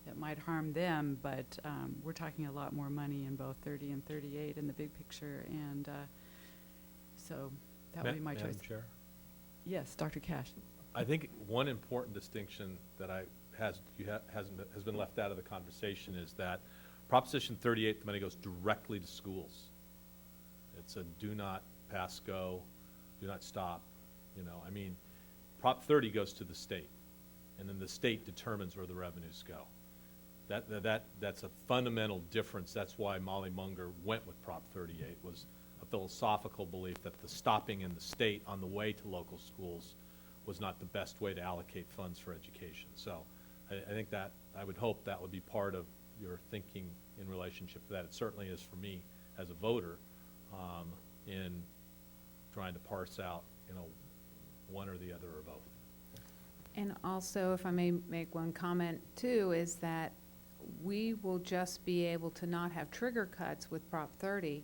that might harm them, but we're talking a lot more money in both 30 and 38 in the big picture, and so that would be my choice. Madam Chair? Yes, Dr. Cash. I think one important distinction that has been left out of the conversation is that Proposition 38, the money goes directly to schools. It's a do not pass go, do not stop, I mean, Prop 30 goes to the state, and then the state determines where the revenues go. That's a fundamental difference. That's why Molly Munger went with Prop 38, was a philosophical belief that the stopping in the state on the way to local schools was not the best way to allocate funds for education. So I think that, I would hope that would be part of your thinking in relationship to that. It certainly is for me as a voter in trying to parse out, one or the other or both. And also, if I may make one comment too, is that we will just be able to not have trigger cuts with Prop 30,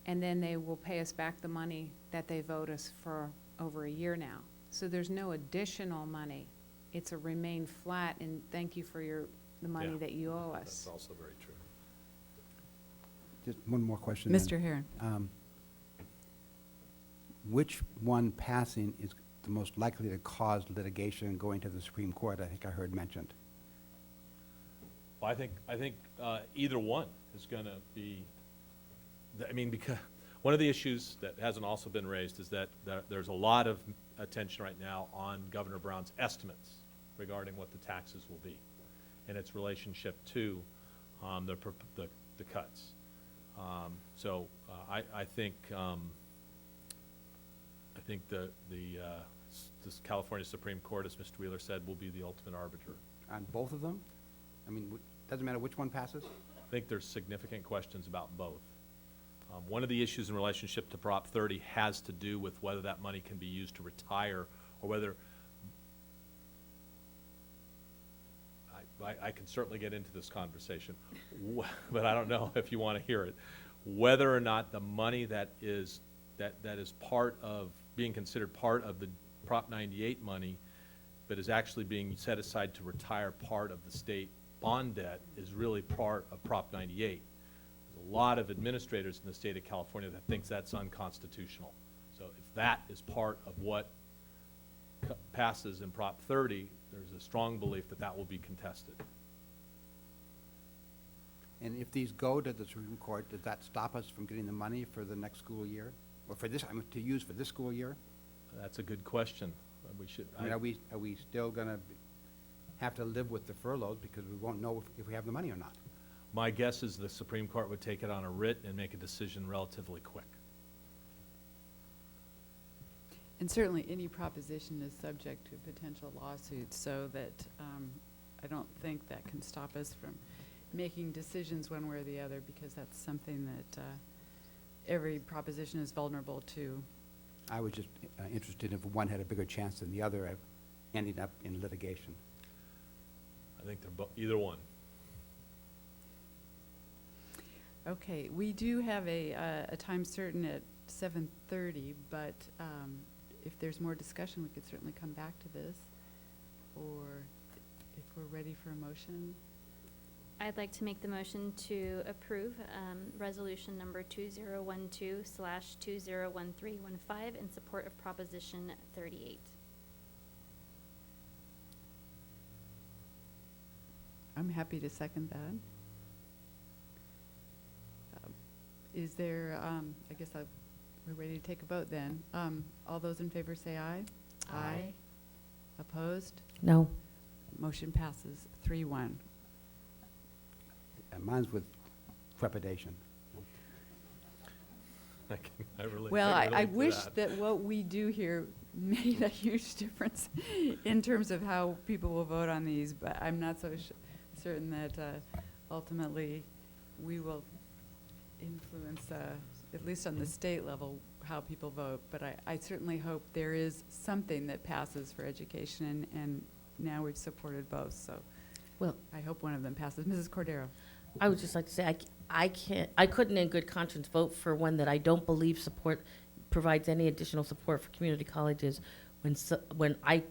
and then they will pay us back the money that they vote us for over a year now. So there's no additional money. It's a remain flat, and thank you for the money Yeah, that you owe us. That's also very true. Just one more question. then. Mr. Heron. Which one passing is the most likely to cause litigation going to the Supreme Court? I think I heard mentioned. Well, I think either one is going to be, I mean, because one of the issues that hasn't also been raised is that there's a lot of attention right now on Governor Brown's estimates regarding what the taxes will be and its relationship to the cuts. So I think this California Supreme Court, as Mr. Wheeler said, will be the ultimate arbiter. On both of them? I mean, doesn't matter which one passes? I think there's significant questions about both. One of the issues in relationship to Prop 30 has to do with whether that money can be used to retire, or whether, I can certainly get into this conversation, but I don't know if you want to hear it, whether or not the money that is part of, being considered part of the Prop 98 money, but is actually being set aside to retire part of the state bond debt, is really part of Prop 98. There's a lot of administrators in the state of California that thinks that's unconstitutional. So if that is part of what passes in Prop 30, there's a strong belief that that will be contested. And if these go to the Supreme Court, does that stop us from getting the money for the next school year? Or for this, to use for this school year? That's a good question. We should. I mean, are we still going to have to live with the furloughs because we won't know if we have the money or not? My guess is the Supreme Court would take it on a writ and make a decision relatively quick. And certainly any proposition is subject to potential lawsuits, so that I don't think that can stop us from making decisions one way or the other, because that's something that every proposition is vulnerable to. I was just interested if one had a bigger chance than the other of ending up in litigation. I think they're either one. Okay, we do have a time certain at 7:30, but if there's more discussion, we could certainly come back to this, or if we're ready for a motion. I'd like to make the motion to approve resolution number 2012/201315 in support of Proposition 38. I'm happy to second that. Is there, I guess we're ready to take a vote then. All those in favor say aye. Aye. Opposed? No. Motion passes 3-1. And mine's with trepidation. I really. Well, I relate to wish that what we do here made a huge difference in terms of how people will vote on these, but I'm not so certain that ultimately we will influence, at least on the state level, how people vote. But I certainly hope there is something that passes for education, and now we've supported both, so Well, I hope one of them passes. Mrs. Cordero? I would just like to say, I couldn't in good conscience vote for one that I don't believe provides any additional support for community colleges when I,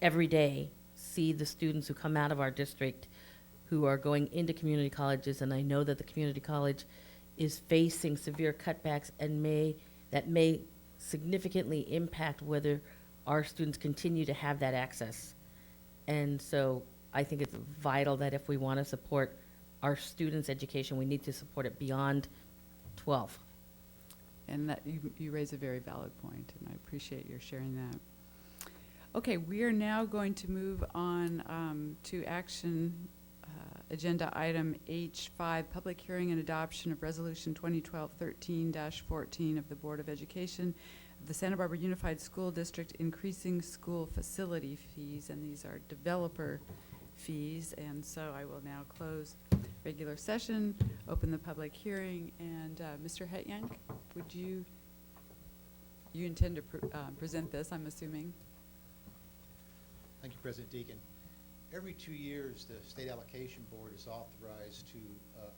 every day, see the students who come out of our district who are going into community colleges, and I know that the community college is facing severe cutbacks and that may significantly impact whether our students continue to have that access. And so I think it's vital that if we want to support our students' education, we need to support it beyond 12. And that, you raise a very valid point, and I appreciate your sharing that. Okay, we are now going to move on to action agenda item H5, public hearing and adoption of Resolution 2012-13-14 of the Board of Education of the Santa Barbara Unified School District increasing school facility fees, and these are developer fees. And so I will now close regular session, open the public hearing, and Mr. Hetyank, would you intend to present this, I'm assuming? Thank you, President Deacon. Every 2 years, the State Allocation Board is authorized to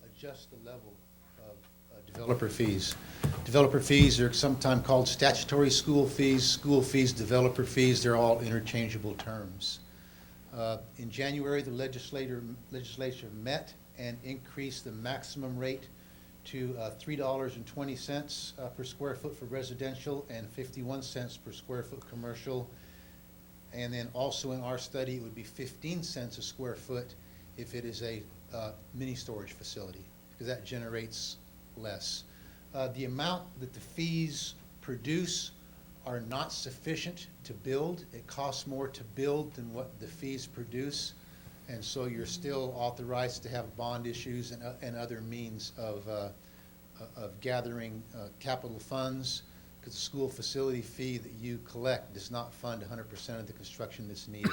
adjust the level of developer fees. Developer fees are sometimes called statutory school fees, developer fees. They're all interchangeable terms. In January, the legislature met and increased the maximum rate to $3.20 per square foot for residential and 51 cents per square foot commercial. And then also in our study, it would be 15 cents a square foot if it is a mini storage facility, because that generates less. The amount that the fees produce are not sufficient to build. It costs more to build than what the fees produce. And so you're still authorized to have bond issues and other means of gathering capital funds, because the school facility fee that you collect does not fund 100% of the construction that's needed.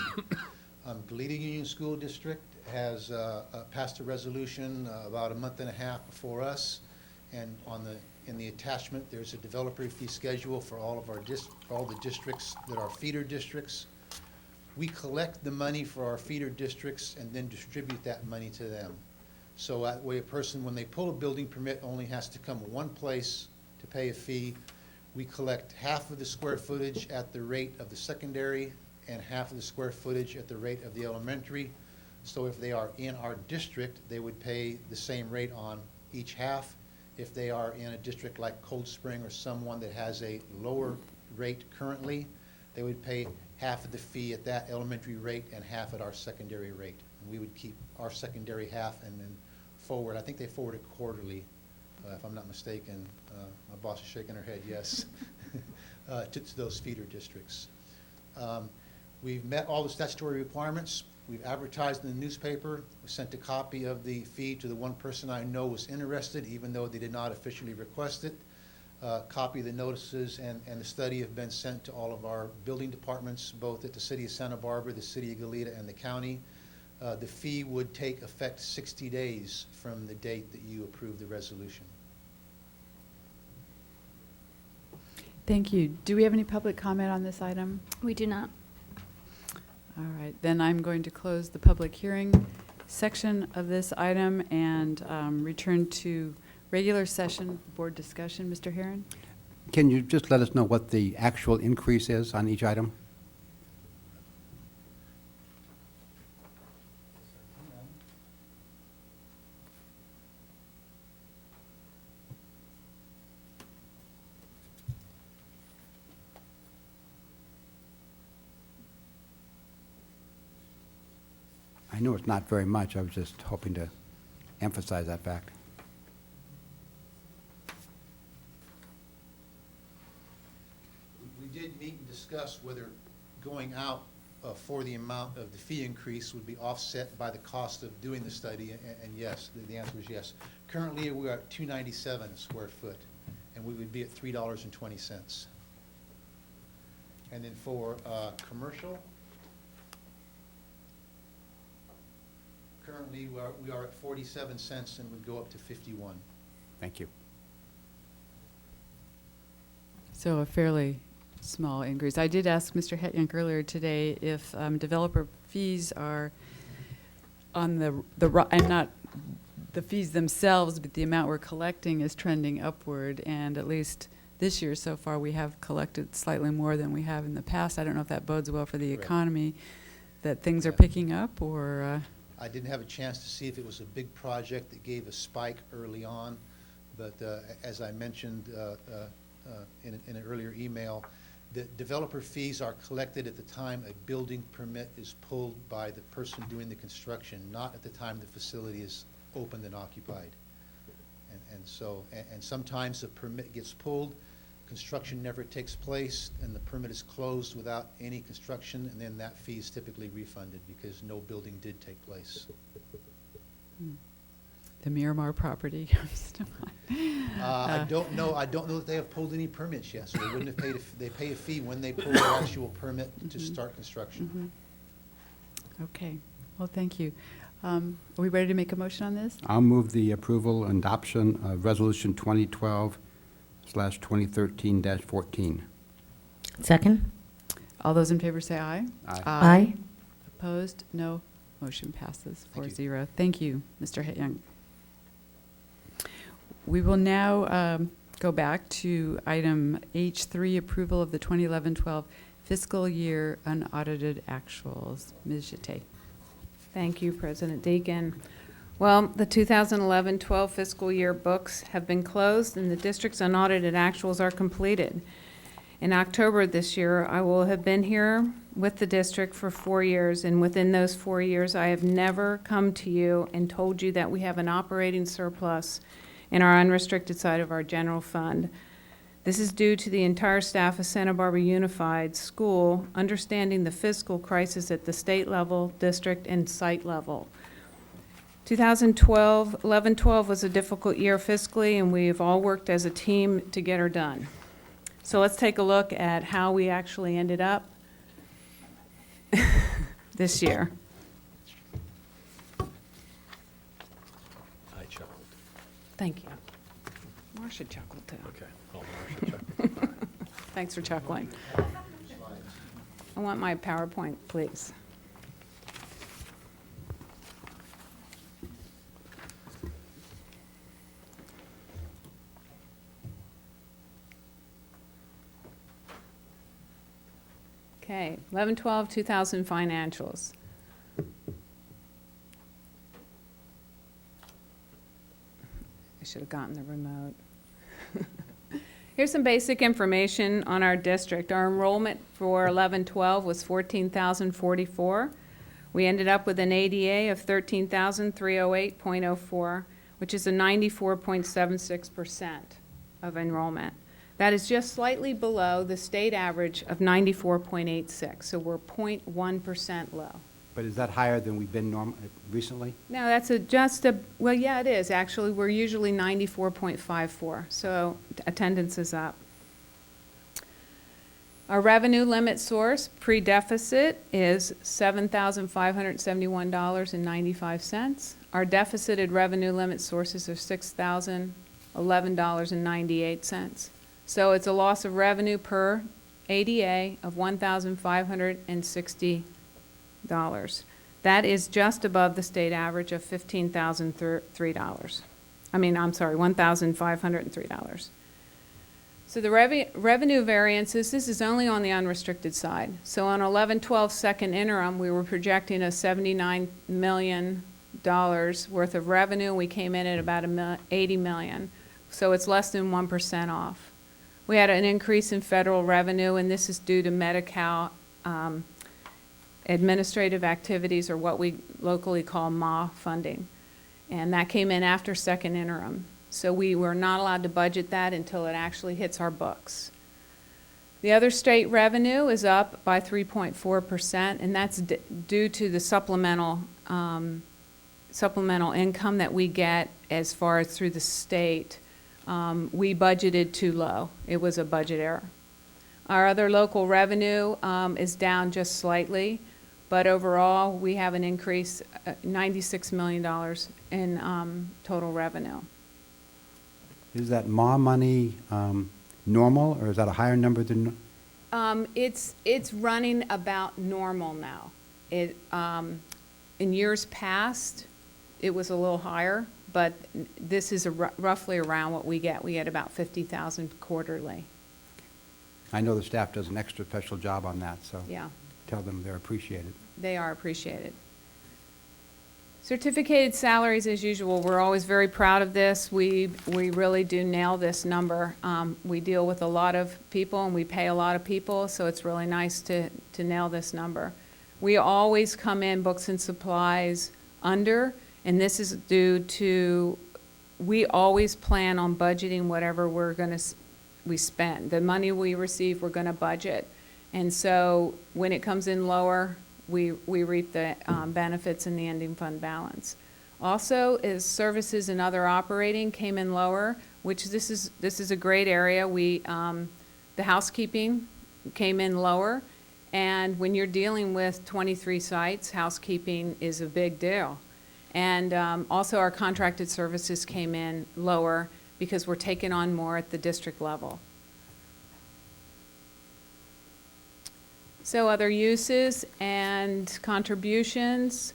Goleta Union School District has passed a resolution about a month and a half before us, and in the attachment, there's a developer fee schedule for all the districts that are feeder districts. We collect the money for our feeder districts and then distribute that money to them. So that way a person, when they pull a building permit, only has to come one place to pay a fee. We collect half of the square footage at the rate of the secondary and half of the square footage at the rate of the elementary. So if they are in our district, they would pay the same rate on each half. If they are in a district like Cold Spring or someone that has a lower rate currently, they would pay half of the fee at that elementary rate and half at our secondary rate. And we would keep our secondary half and then forward. I think they forward it quarterly, if I'm not mistaken. My boss is shaking her head, yes, to those feeder districts. We've met all the statutory requirements. We've advertised in the newspaper. We sent a copy of the fee to the one person I know was interested, even though they did not officially request it. Copy of the notices and the study have been sent to all of our building departments, both at the City of Santa Barbara, the City of Goleta, and the county. The fee would take effect 60 days from the date that you approve the resolution. Thank you. Do we have any public comment on this item? We do not. All right, then I'm going to close the public hearing section of this item and return to regular session board discussion. Mr. Herron? Can you just let us know what the actual increase is on each item? I know it's not very much. I was just hoping to emphasize that fact. We did meet and discuss whether going out for the amount of the fee increase would be offset by the cost of doing the study, and yes, the answer is yes. Currently, we're at $297 a square foot, and we would be at $3.20. And then for commercial, currently Currently, we are at 47 cents and would go up to 51. Thank you. So a fairly small increase. I did ask Mr. Hetyank earlier today if developer fees are on I'm not the fees themselves, but the amount we're collecting is trending upward, and at least this year so far, we have collected slightly more than we have in the past. I don't know if that bodes well for the Correct. economy, that things are Yeah. picking up, or, I didn't have a chance to see if it was a big project that gave a spike early on, but as I mentioned in an earlier email, the developer fees are collected at the time a building permit is pulled by the person doing the construction, not at the time the facility is opened and occupied. And so, and sometimes the permit gets pulled, construction never takes place, and the permit is closed without any construction, and then that fee is typically refunded because no building did take place. the Miramar property comes to mind. I don't know that they have pulled any permits yet, so they wouldn't have paid, they pay a fee when they pull their actual permit to start construction. Okay, well, thank you. Are we ready to make a motion on this? I'll move the approval and adoption of Resolution 2012/2013-14. Second? All those in favor say aye. Aye. Aye. Opposed? No. Motion passes Thank you. 4-0. Thank you, Mr. Hetyank. We will now go back to item H3, approval of the 2011-12 fiscal year unaudited actuals. Ms. Jeté. Thank you, President Deacon. Well, the 2011-12 fiscal year books have been closed and the district's unaudited actuals are completed. In October this year, I will have been here with the district for 4 years, and within those 4 years, I have never come to you and told you that we have an operating surplus in our unrestricted side of our general fund. This is due to the entire staff of Santa Barbara Unified School understanding the fiscal crisis at the state level, district, and site level. 2011-12 was a difficult year fiscally, and we've all worked as a team to get her done. So let's take a look at how we actually ended up this year. I chuckled. Thank you. Marcia chuckled too. Okay. Oh, Marcia chuckled. Thanks for chuckling. I want my PowerPoint, please. Okay, 11-12-2000 financials. I should have gotten the remote. Here's some basic information on our district. Our enrollment for 11-12 was 14,044. We ended up with an ADA of 13,308.04, which is a 94.76% of enrollment. That is just slightly below the state average of 94.86, so we're 0.1% low. But is that higher than we've been recently? No, that's well, yeah, it is, actually. We're usually 94.54, so attendance is up. Our revenue limit source, pre-deficit, is $7,571.95. Our deficited revenue limit sources are $6,011.98. So it's a loss of revenue per ADA of $1,560. That is just above the state average of $1,503. $1,503. So the revenue variances, this is only on the unrestricted side. So on 11-12 second interim, we were projecting a $79 million worth of revenue. We came in at about $80 million. So it's less than 1% off. We had an increase in federal revenue, and this is due to Medi-Cal administrative activities, or what we locally call MA funding. And that came in after second interim. So we were not allowed to budget that until it actually hits our books. The other state revenue is up by 3.4%, and that's due to the supplemental income that we get as far as through the state. We budgeted too low. It was a budget error. Our other local revenue is down just slightly. But overall, we have an increase, $96 million in total revenue. Is that MA money normal, or is that a higher number than? It's running about normal now. It, in years past, it was a little higher, but this is roughly around what we get. We get about 50,000 quarterly. I know the staff does an extra special job on that, so Yeah, tell them they're appreciated. they are appreciated. Certificated salaries, as usual, we're always very proud of this. We really do nail this number. We deal with a lot of people and we pay a lot of people, so it's really nice to nail this number. We always come in books and supplies under, and this is due to, we always plan on budgeting whatever we spend. The money we receive, we're gonna budget. And so when it comes in lower, we reap the benefits in the ending fund balance. Also, is services and other operating came in lower, which this is a great area. The housekeeping came in lower, and when you're dealing with 23 sites, housekeeping is a big deal. And also our contracted services came in lower because we're taking on more at the district level. So other uses and contributions,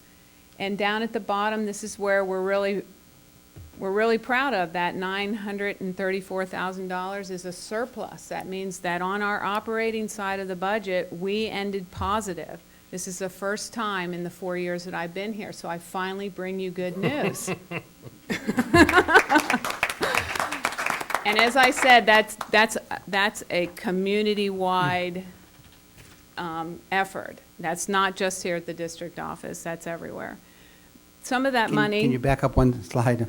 and down at the bottom, this is where we're really proud of. That $934,000 is a surplus. That means that on our operating side of the budget, we ended positive. This is the first time in the 4 years that I've been here, so I finally bring you good news. And as I said, that's a community-wide effort. That's not just here at the district office, that's everywhere. Some of that money. Can you back up one slide?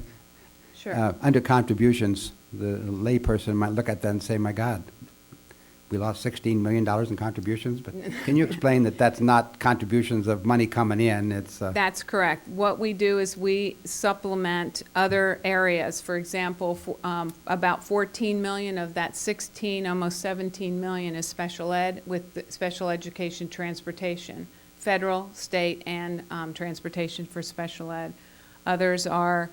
Sure. Under contributions, the layperson might look at that and say, my God, we lost $16 million in contributions, but can you explain that that's not contributions of money coming in, it's... That's correct. What we do is we supplement other areas. For example, about 14 million of that 16, almost 17 million is special ed with the special education transportation, federal, state, and transportation for special ed. Others are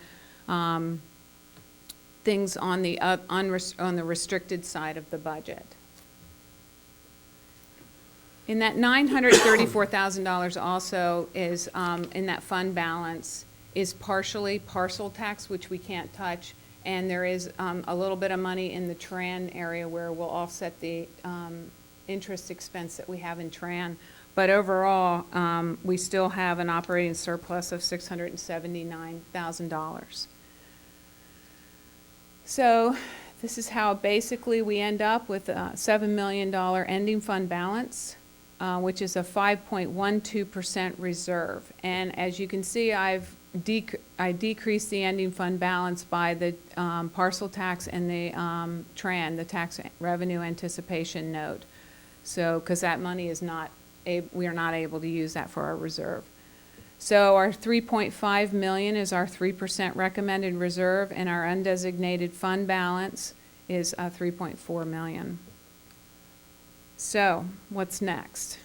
things on the restricted side of the budget. In that $934,000 also is, in that fund balance, is partially parcel tax, which we can't touch, and there is a little bit of money in the TRAN area where we'll offset the interest expense that we have in TRAN. But overall, we still have an operating surplus of $679,000. So this is how basically we end up with a $7 million ending fund balance, which is a 5.12% reserve. And as you can see, I decreased the ending fund balance by the parcel tax and the TRAN, the tax revenue anticipation note. So, because that money is not, we are not able to use that for our reserve. So our 3.5 million is our 3% recommended reserve, and our undesignated fund balance is 3.4 million. So, what's next?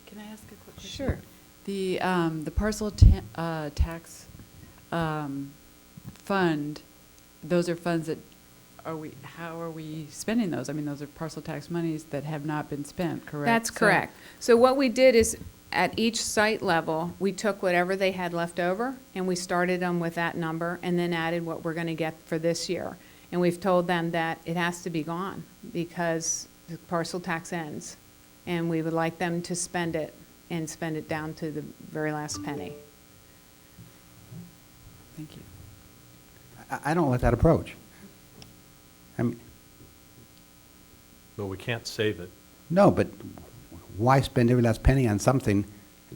Can I ask a quick question? Sure. The parcel tax fund, those are funds that, how are we spending those? I mean, those are parcel tax monies that have not been spent, correct? That's correct. So what we did is, at each site level, we took whatever they had left over, and we started them with that number, and then added what we're gonna get for this year. And we've told them that it has to be gone, because the parcel tax ends, and we would like them to spend it, and spend it down to the very last penny. Thank you. I don't like that approach. I mean, But we can't save it. no, but why spend every last penny on something?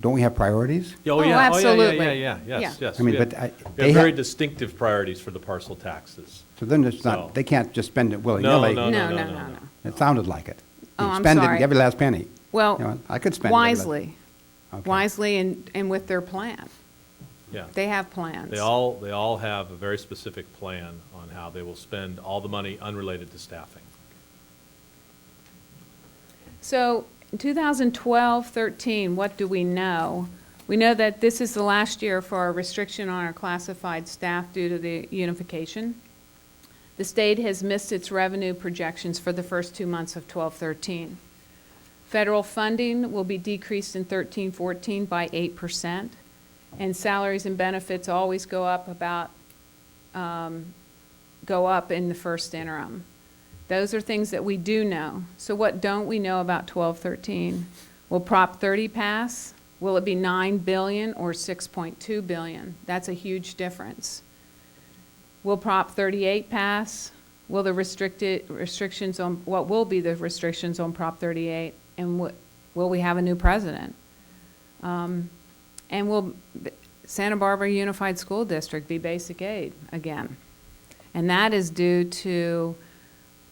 Don't we have priorities? Oh, Oh, yeah, absolutely. yes, Yeah. yes. I mean, We but have they we have very have- distinctive priorities for the parcel taxes. So then it's So- not, they can't just spend it No, willy-nilly. no, No, no, no, no, no, no. no. It sounded like it. Oh, You I'm spend sorry. it, every last penny. You Well, know, I could spend it every last- wisely, Okay. wisely, and with their plan. Yeah. They have plans. They all have a very specific plan on how they will spend all the money unrelated to staffing. So In 2012-13, what do we know? We know that this is the last year for our restriction on our classified staff due to the unification. The state has missed its revenue projections for the first 2 months of 12-13. Federal funding will be decreased in 13-14 by 8%, and salaries and benefits always go up in the first interim. Those are things that we do know. So what don't we know about 12-13? Will Prop 30 pass? Will it be $9 billion or $6.2 billion? That's a huge difference. Will Prop 38 pass? Will the restrictions on, what will be the restrictions on Prop 38? And will we have a new president? And will Santa Barbara Unified School District be basic aid again? And that is due to,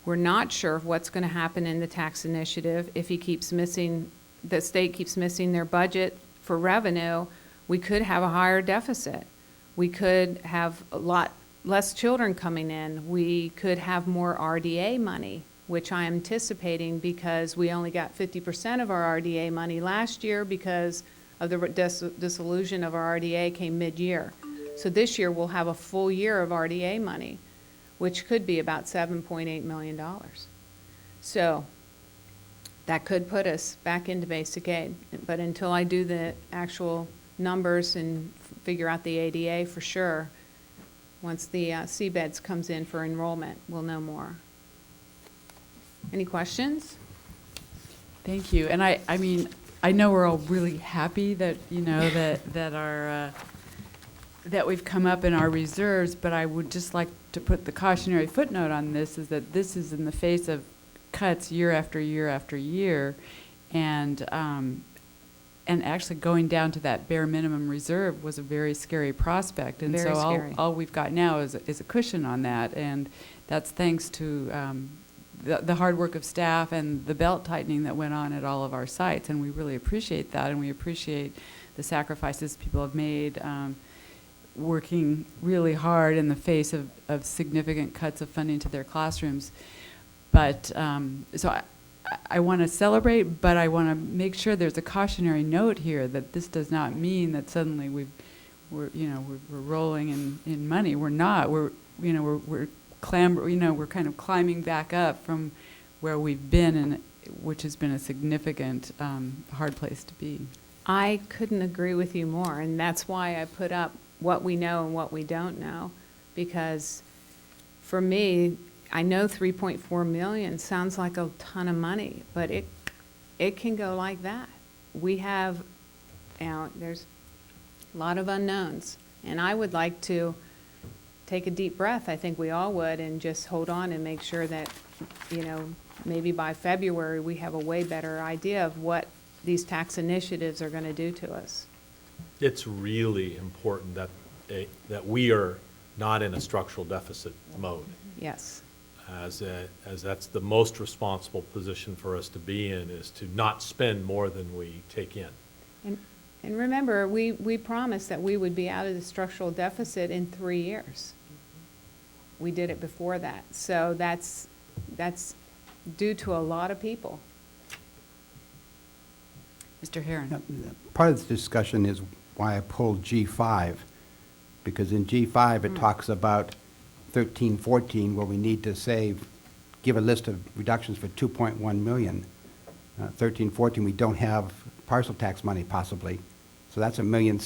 we're not sure what's going to happen in the tax initiative. If he keeps missing, the state keeps missing their budget for revenue, we could have a higher deficit. We could have a lot less children coming in. We could have more RDA money, which I am anticipating because we only got 50% of our RDA money last year because of the dissolution of our RDA came mid-year. So this year we'll have a full year of RDA money, which could be about $7.8 million. So that could put us back into basic aid. But until I do the actual numbers and figure out the ADA for sure, once the CBEDS comes in for enrollment, we'll know more. Any questions? Thank you. And I mean, I know we're all really happy that, you know, that our, that we've come up in our reserves, but I would just like to put the cautionary footnote on this, is that this is in the face of cuts year after year after year, and actually going down to that bare minimum reserve was a very scary prospect. And Very so scary. all we've got now is a cushion on that, and that's thanks to the hard work of staff and the belt tightening that went on at all of our sites, and we really appreciate that, and we appreciate the sacrifices people have made, working really hard in the face of significant cuts of funding to their classrooms. But, so I want to celebrate, but I want to make sure there's a cautionary note here that this does not mean that suddenly we're rolling in money. We're not. We're kind of climbing back up from where we've been, and which has been a significant hard place to be. I couldn't agree with you more, and that's why I put up what we know and what we don't know, because for me, I know 3.4 million sounds like a ton of money, but it can go like that. We have, there's a lot of unknowns, and I would like to take a deep breath, I think we all would, and just hold on and make sure that, maybe by February we have a way better idea of what these tax initiatives are going to do to us. It's really important that we are not in a structural deficit mode, Yes. as that's the most responsible position for us to be in, is to not spend more than we take in. And remember, we promised that we would be out of the structural deficit in 3 years. We did it before that. So that's due to a lot of people. Mr. Herron. Part of the discussion is why I pulled G5, because in G5 it talks about 13-14, where we need to give a list of reductions for 2.1 million. 13-14, we don't have parcel tax money possibly, so that's $1.7 million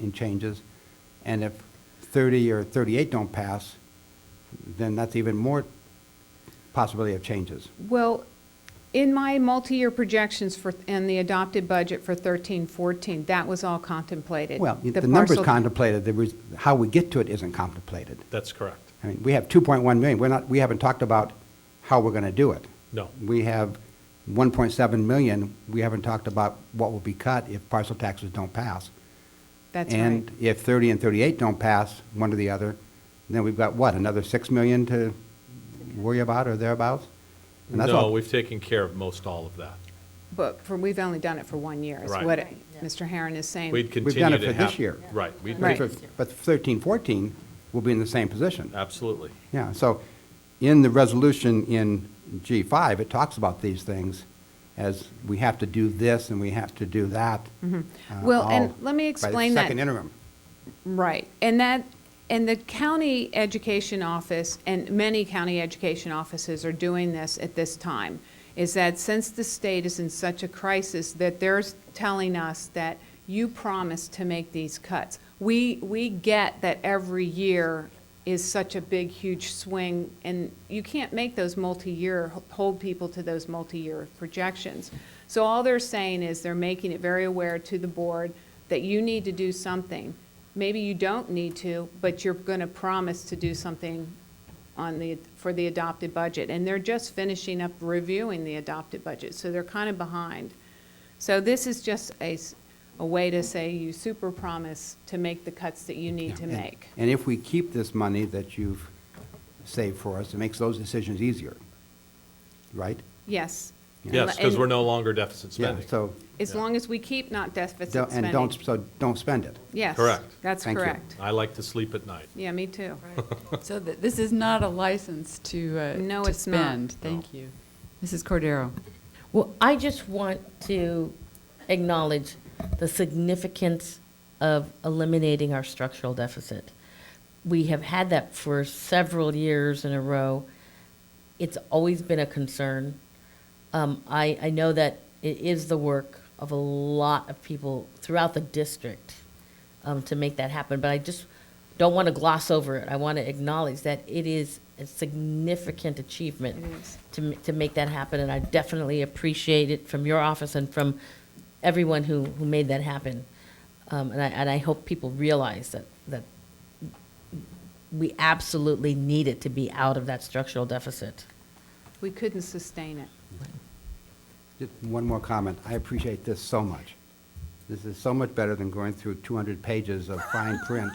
in changes. And if 30 or 38 don't pass, then that's even more possibility of changes. Well, in my multi-year projections and the adopted budget for 13-14, that was all contemplated. Well, the number's contemplated, how we get to it isn't contemplated. That's correct. I mean, we have 2.1 million. We haven't talked about how we're going to do it. No. We have 1.7 million. We haven't talked about what will be cut if parcel taxes don't pass. That's right. And if 30 and 38 don't pass, one or the other, then we've got what, another 6 million to worry about or thereabouts? And that's No, all. we've taken care of most all of that. But we've only done it for 1 year, is Right. what Mr. Herron is saying. We'd continue We've done it to for this have- year. Right. Right. But 13-14 will be in the same position. Absolutely. Yeah, so in the resolution in G5, it talks about these things, as we have to do this and we have to do that. Well, and all let me by the explain that. second interim. Right, and the county education office, and many county education offices are doing this at this time, is that since the state is in such a crisis, that they're telling us that you promised to make these cuts. We get that every year is such a big, huge swing, and you can't make those multi-year, hold people to those multi-year projections. So all they're saying is they're making it very aware to the board that you need to do something. Maybe you don't need to, but you're going to promise to do something for the adopted budget. And they're just finishing up reviewing the adopted budget, so they're kind of behind. So this is just a way to say you super promise to make the cuts that you need to And- make. And if we keep this money that you've saved for us, it makes those decisions easier, right? Yes. Yes, because And we're no longer deficit Yeah, spending. so, as long as we keep not deficit don't- spending. and don't spend it. Yes. Correct. That's Thank you. correct. I like to sleep at night. Yeah, me too. So this is not a license to No, to it's not. spend. Thank you. Mrs. Cordero? Well, I just want to acknowledge the significance of eliminating our structural deficit. We have had that for several years in a row. It's always been a concern. I know that it is the work of a lot of people throughout the district to make that happen, but I just don't want to gloss over it. I want to acknowledge that it is a significant achievement It is. to make that happen, and I definitely appreciate it from your office and from everyone who made that happen. And I hope people realize that we absolutely need it to be out of that structural deficit. We couldn't sustain it. Just one more comment. I appreciate this so much. This is so much better than going through 200 pages of fine print.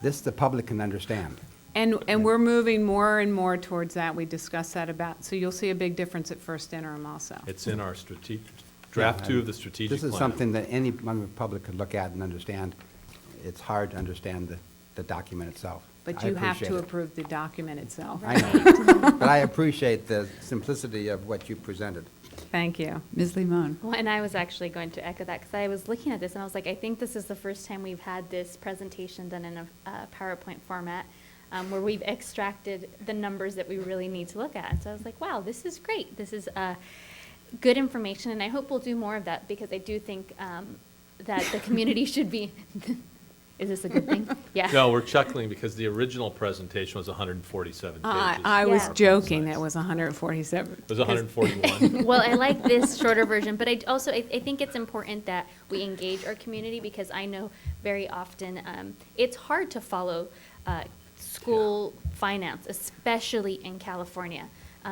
This the public can understand. And we're moving more and more towards that. We discussed that about, so you'll see a big difference at first interim also. It's in our draft Yeah, 2 of the strategic This plan. is something that any member of the public could look at and understand. It's hard to understand the document itself. But I you have appreciate to it. approve the document itself. I know, but I appreciate the simplicity of what you presented. Thank you. Ms. Limon? Well, and I was actually going to echo that because I was looking at this and I was like, I think this is the first time we've had this presentation done in a PowerPoint format where we've extracted the numbers that we really need to look at. So I was like, wow, this is great. This is good information, and I hope we'll do more of that because I do think that the community should be. Is this a good thing? Yeah. No, we're chuckling because the original presentation was 147 pages. I was Yeah. joking, that was 147. It was 141. Well, I like this shorter version, but I also, I think it's important that we engage our community because I know very often it's hard to follow school finance, especially in California.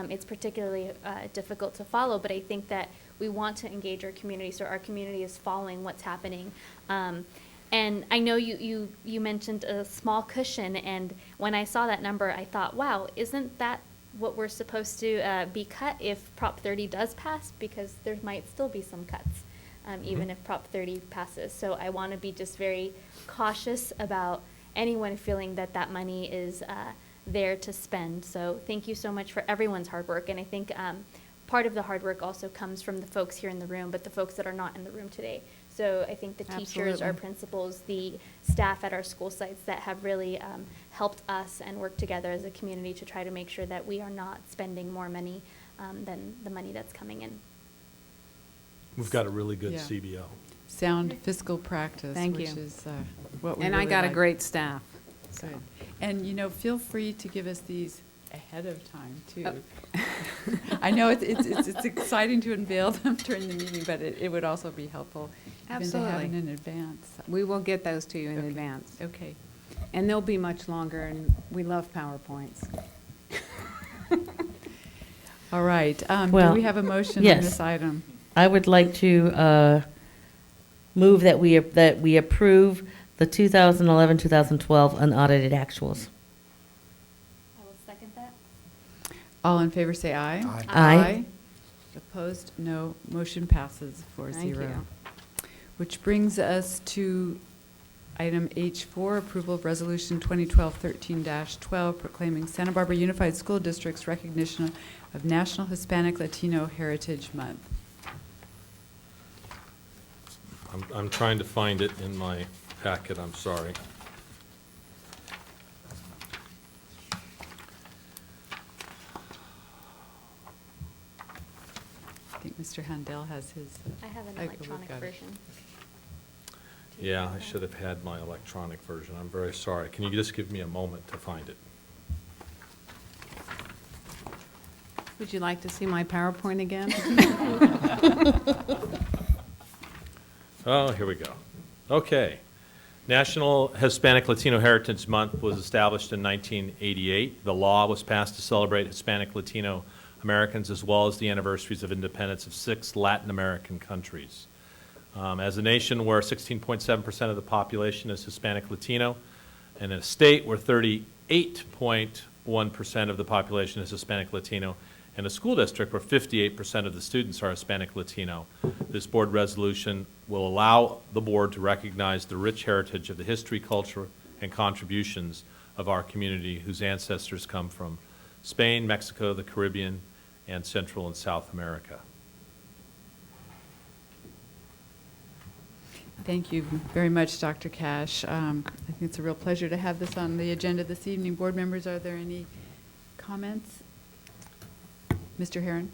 It's particularly difficult to follow, but I think that we want to engage our community so our community is following what's happening. And I know you mentioned a small cushion, and when I saw that number, I thought, wow, isn't that what we're supposed to be cut if Prop 30 does pass? Because there might still be some cuts, even if Prop 30 passes. So I want to be just very cautious about anyone feeling that that money is there to spend. So thank you so much for everyone's hard work, and I think part of the hard work also comes from the folks here in the room, but the folks that are not in the room today. So I think the teachers, our Absolutely. principals, the staff at our school sites that have really helped us and worked together as a community to try to make sure that we are not spending more money than the money that's coming in. We've got a really good Yeah. CBO. Sound fiscal practice, Thank which you. is what we And I really got a like. great staff. So. Good. And, feel free to give us these ahead of time, too. I know it's exciting to unveil them during the meeting, but it would also be helpful even to have Absolutely. it in advance. We will get those to you in Okay. advance. Okay. And they'll be much longer, and we love PowerPoints. All right. Do Well, we have a motion on yes. this item? I would like to move that we approve the 2011-2012 unaudited actuals. I will second that. All in favor, say aye. Aye. Opposed, no. Motion passes 4-0. Thank you. Which brings us to item H4, approval of resolution 2012-13-12, proclaiming Santa Barbara Unified School District's recognition of National Hispanic Latino Heritage Month. I'm trying to find it in my packet, I'm sorry. I think Mr. Handel has his. I have an we've electronic got it. version. Yeah, I should have had my electronic version. I'm very sorry. Can you just give me a moment to find it? Would you like to see my PowerPoint again? Oh, here we go. Okay. National Hispanic Latino Heritage Month was established in 1988. The law was passed to celebrate Hispanic Latino Americans as well as the anniversaries of independence of 6 Latin American countries. As a nation where 16.7% of the population is Hispanic Latino, and in a state where 38.1% of the population is Hispanic Latino, and a school district where 58% of the students are Hispanic Latino, this board resolution will allow the board to recognize the rich heritage of the history, culture, and contributions of our community whose ancestors come from Spain, Mexico, the Caribbean, and Central and South America. Thank you very much, Dr. Cash. I think it's a real pleasure to have this on the agenda this evening. Board members, are there any comments? Mr. Herron?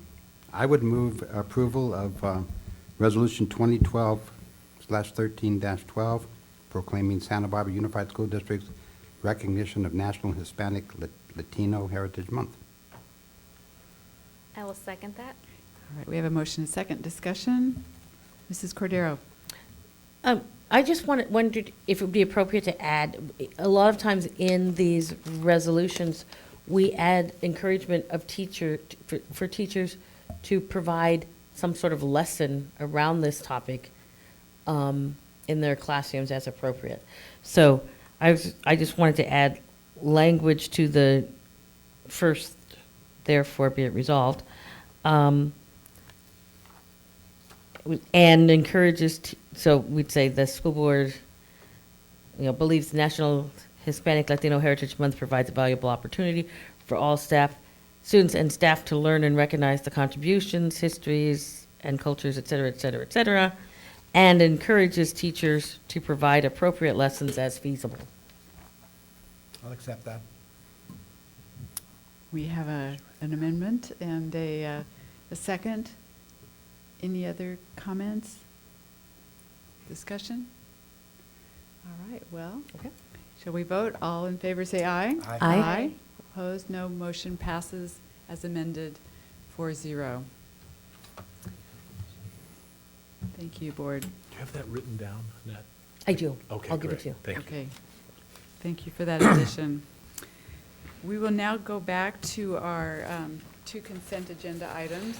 I would move approval of Resolution 2012/13-12, proclaiming Santa Barbara Unified School District's recognition of National Hispanic Latino Heritage Month. I will second that. All right, we have a motion and a second. Discussion? Mrs. Cordero? I just wondered if it would be appropriate to add, a lot of times in these resolutions, we add encouragement of for teachers to provide some sort of lesson around this topic in their classrooms as appropriate. So I just wanted to add language to the first, therefore be it resolved, and encourages, so we'd say the school board, believes National Hispanic Latino Heritage Month provides a valuable opportunity for all staff, students and staff to learn and recognize the contributions, histories, and cultures, et cetera, et cetera, et cetera, and encourages teachers to provide appropriate lessons as feasible. I'll accept that. We have an amendment and a second. Any other comments? Discussion? All right, well, shall we vote? All in favor say aye. Aye. Aye. Opposed? No. Motion passes as amended 4-0. Thank you, Board. Do you have that written down, Annette? I do. Okay, I'll give it great. to you. Thank you. Okay. Thank you for that addition. We will now go back to our 2 consent agenda items.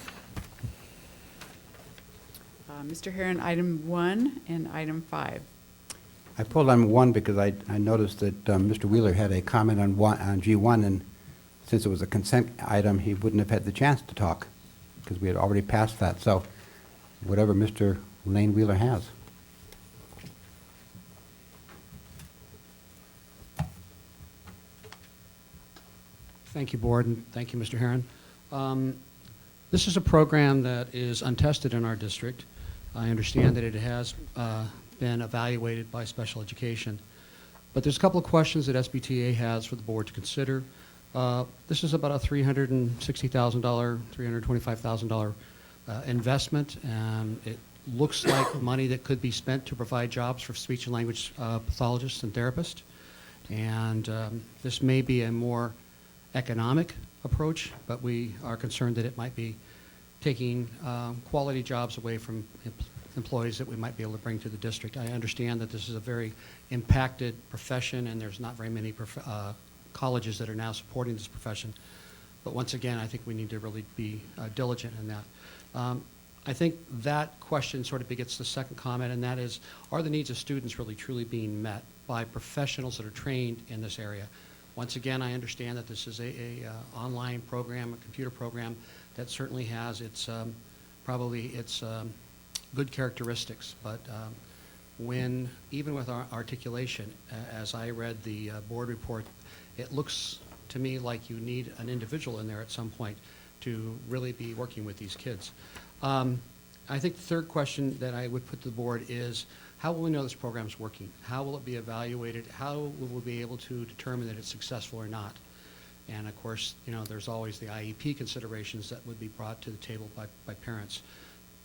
Mr. Herron, item 1 and item 5. I pulled on 1 because I noticed that Mr. Wheeler had a comment on G1, and since it was a consent item, he wouldn't have had the chance to talk because we had already passed that. So whatever Mr. Lane Wheeler has. Thank you, Board, and thank you, Mr. Herron. This is a program that is untested in our district. I understand that it has been evaluated by special education. But there's a couple of questions that SBTA has for the board to consider. This is about a $360,000, $325,000 investment. It looks like money that could be spent to provide jobs for speech and language pathologists and therapists. And this may be a more economic approach, but we are concerned that it might be taking quality jobs away from employees that we might be able to bring to the district. I understand that this is a very impacted profession, and there's not very many colleges that are now supporting this profession. But once again, I think we need to really be diligent in that. I think that question sort of begets the second comment, and that is, are the needs of students really truly being met by professionals that are trained in this area? Once again, I understand that this is a online program, a computer program that certainly has its good characteristics, but when, even with our articulation, as I read the board report, it looks to me like you need an individual in there at some point to really be working with these kids. I think the third question that I would put to the board is, how will we know this program's working? How will it be evaluated? How will we be able to determine that it's successful or not? And of course, there's always the IEP considerations that would be brought to the table by parents.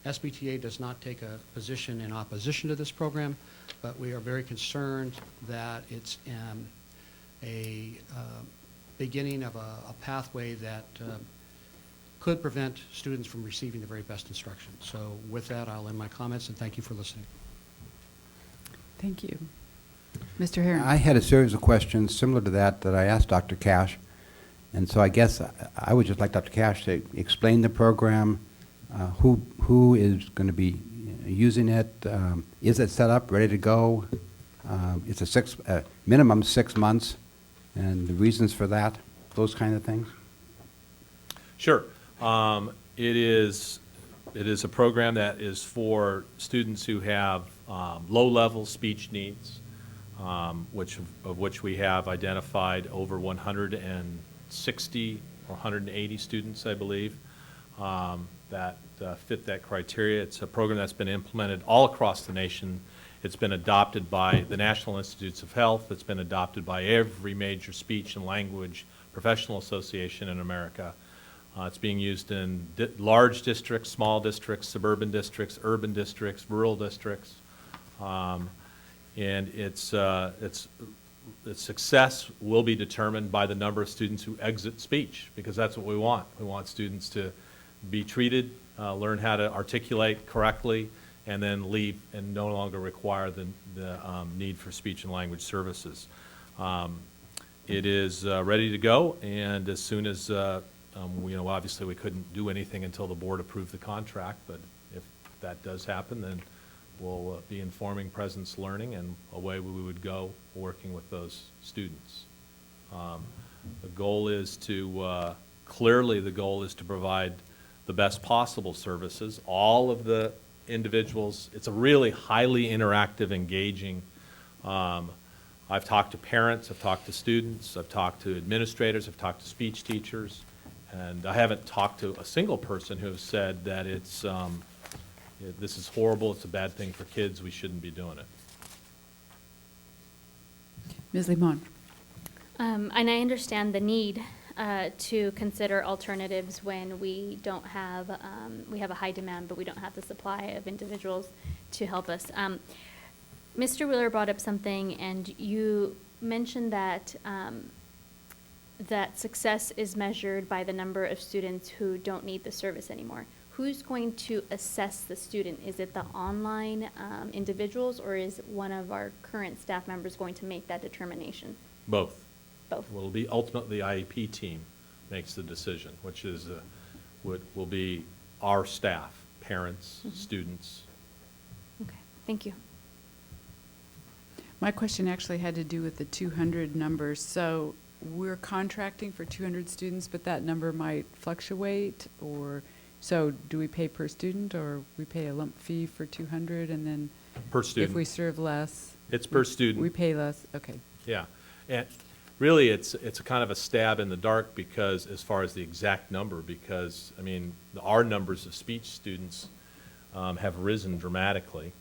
SBTA does not take a position in opposition to this program, but we are very concerned that it's a beginning of a pathway that could prevent students from receiving the very best instruction. So with that, I'll end my comments, and thank you for listening. Thank you. Mr. Herron. I had a series of questions similar to that I asked Dr. Cash. And so I guess I would just like Dr. Cash to explain the program, who is going to be using it, is it set up, ready to go? It's a minimum 6 months, and the reasons for that, those kind of things. Sure. It is a program that is for students who have low-level speech needs, of which we have identified over 160 or 180 students, I believe, that fit that criteria. It's a program that's been implemented all across the nation. It's been adopted by the National Institutes of Health. It's been adopted by every major speech and language professional association in America. It's being used in large districts, small districts, suburban districts, urban districts, rural districts. And its success will be determined by the number of students who exit speech, because that's what we want. We want students to be treated, learn how to articulate correctly, and then leave and no longer require the need for speech and language services. It is ready to go, and as soon as obviously we couldn't do anything until the board approved the contract, but if that does happen, then we'll be informing Presence Learning, and away we would go working with those students. The goal is to, clearly the goal is to provide the best possible services. All of the individuals, it's a really highly interactive, engaging, I've talked to parents, I've talked to students, I've talked to administrators, I've talked to speech teachers, and I haven't talked to a single person who has said that it's, this is horrible, it's a bad thing for kids, we shouldn't be doing it. Ms. Limon. And I understand the need to consider alternatives when we don't have, we have a high demand, but we don't have the supply of individuals to help us. Mr. Wheeler brought up something, and you mentioned that that success is measured by the number of students who don't need the service anymore. Who's going to assess the student? Is it the online individuals, or is one of our current staff members going to make that determination? Both. Both. Will be ultimately the IEP team makes the decision, which is will be our staff, parents, students. Okay, thank you. My question actually had to do with the 200 numbers. So we're contracting for 200 students, but that number might fluctuate, or so do we pay per student, or we pay a lump fee for 200 and then Per student. if we serve less? It's per student. We pay less, okay. Yeah, and really, it's a kind of a stab in the dark, because as far as the exact number, because, I mean, our numbers of speech students have risen dramatically.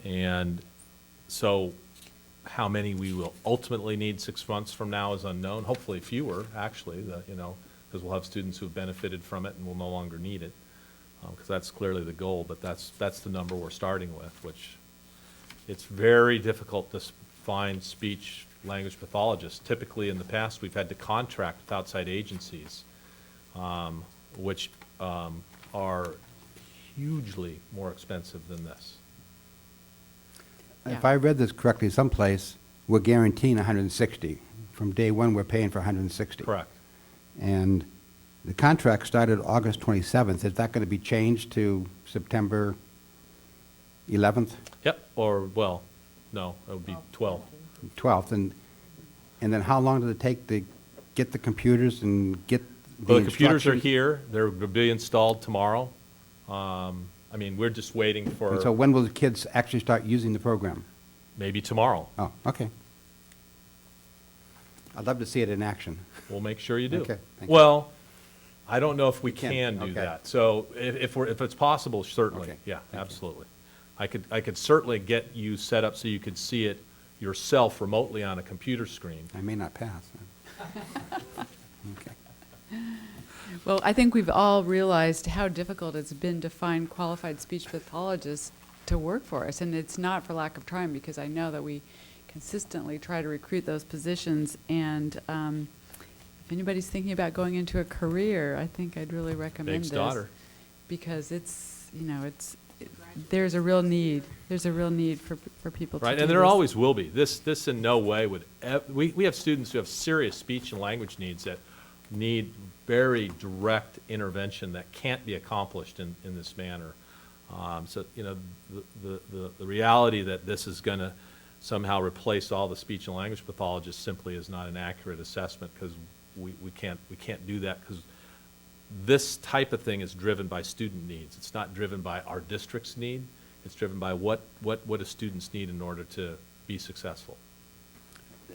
And so how many we will ultimately need 6 months from now is unknown. Hopefully fewer, actually, because we'll have students who have benefited from it and will no longer need it, because that's clearly the goal. But that's the number we're starting with, which it's very difficult to find speech language pathologists. Typically, in the past, we've had to contract with outside agencies, which are hugely more expensive than this. If I read this correctly someplace, we're guaranteeing 160. From day one, we're paying for 160. Correct. And the contract started August 27th. Is that going to be changed to September 11th? Yep, or, well, no, it would be 12. 12th, and then how long does it take to get the computers and get Well, the the computers are instructions? here. They're going to be installed tomorrow. I mean, we're just waiting for And so when will the kids actually start using the program? maybe tomorrow. Oh, okay. I'd love to see it in action. We'll make sure you do. Okay, thank you. Well, I don't know if we can't, can do okay. that. So if it's possible, certainly, Okay, yeah, thank you. absolutely. I could certainly get you set up so you could see it yourself remotely on a computer screen. I may not pass. Okay. Well, I think we've all realized how difficult it's been to find qualified speech pathologists to work for us. And it's not for lack of trying, because I know that we consistently try to recruit those positions. And if anybody's thinking about going into a career, I think I'd really recommend Big's this. daughter. Because it's, there's a real need. There's a real need for people to Right, do and there this. always will be. This in no way would, we have students who have serious speech and language needs that need very direct intervention that can't be accomplished in this manner. So, the reality that this is going to somehow replace all the speech and language pathologists simply is not an accurate assessment, because we can't do that, because this type of thing is driven by student needs. It's not driven by our district's need. It's driven by what do students need in order to be successful.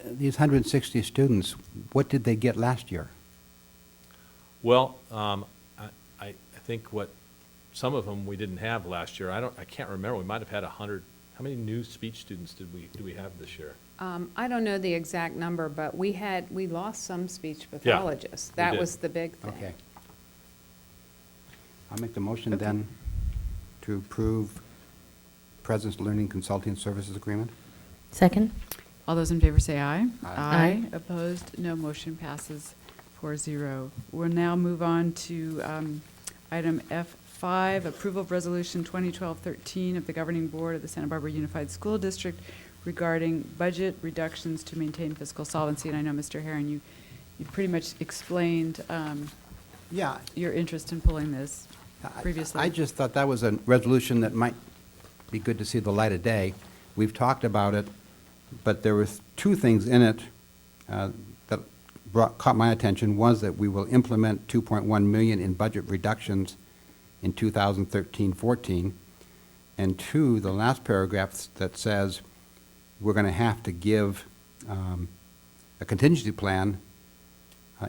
These 160 students, what did they get last year? Well, I think some of them we didn't have last year. I can't remember. We might have had 100. How many new speech students do we have this year? I don't know the exact number, but we lost some speech Yeah, pathologists. we That did. was the big thing. Okay. I'll make the motion then to approve President's Learning Consulting Services Agreement. Second? All those in favor say aye. Aye. Opposed? No. Motion passes 4-0. We'll now move on to item F5, approval of resolution 2012-13 of the governing board of the Santa Barbara Unified School District regarding budget reductions to maintain fiscal solvency. And I know, Mr. Herron, you pretty much explained Yeah. your interest in pulling this previously. I just thought that was a resolution that might be good to see the light of day. We've talked about it, but there were two things in it that caught my attention. Was that we will implement $2.1 million in budget reductions in 2013-14, and two, the last paragraph that says we're going to have to give a contingency plan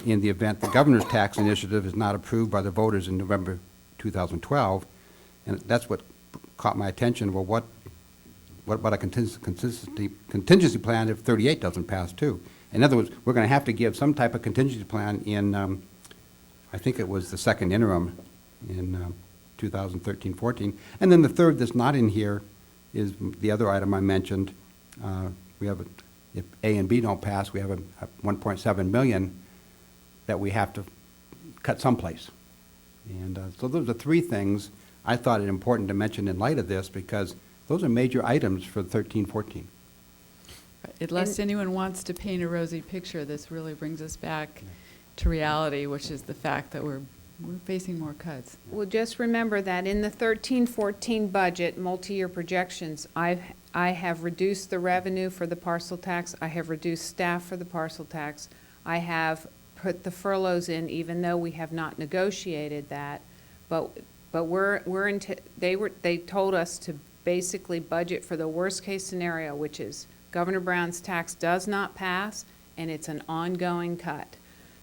in the event the governor's tax initiative is not approved by the voters in November 2012. And that's what caught my attention. Well, what about a contingency plan if 38 doesn't pass too? In other words, we're going to have to give some type of contingency plan in, I think it was the second interim in 2013-14. And then the third that's not in here is the other item I mentioned. We have, if A and B don't pass, we have a 1.7 million that we have to cut someplace. And so those are three things I thought it important to mention in light of this, because those are major items for 13-14. Unless anyone wants to paint a rosy picture, this really brings us back to reality, which is the fact that we're facing more cuts. Well, just remember that in the 13-14 budget, multi-year projections, I have reduced the revenue for the parcel tax. I have reduced staff for the parcel tax. I have put the furloughs in, even though we have not negotiated that. But they told us to basically budget for the worst-case scenario, which is Governor Brown's tax does not pass, and it's an ongoing cut.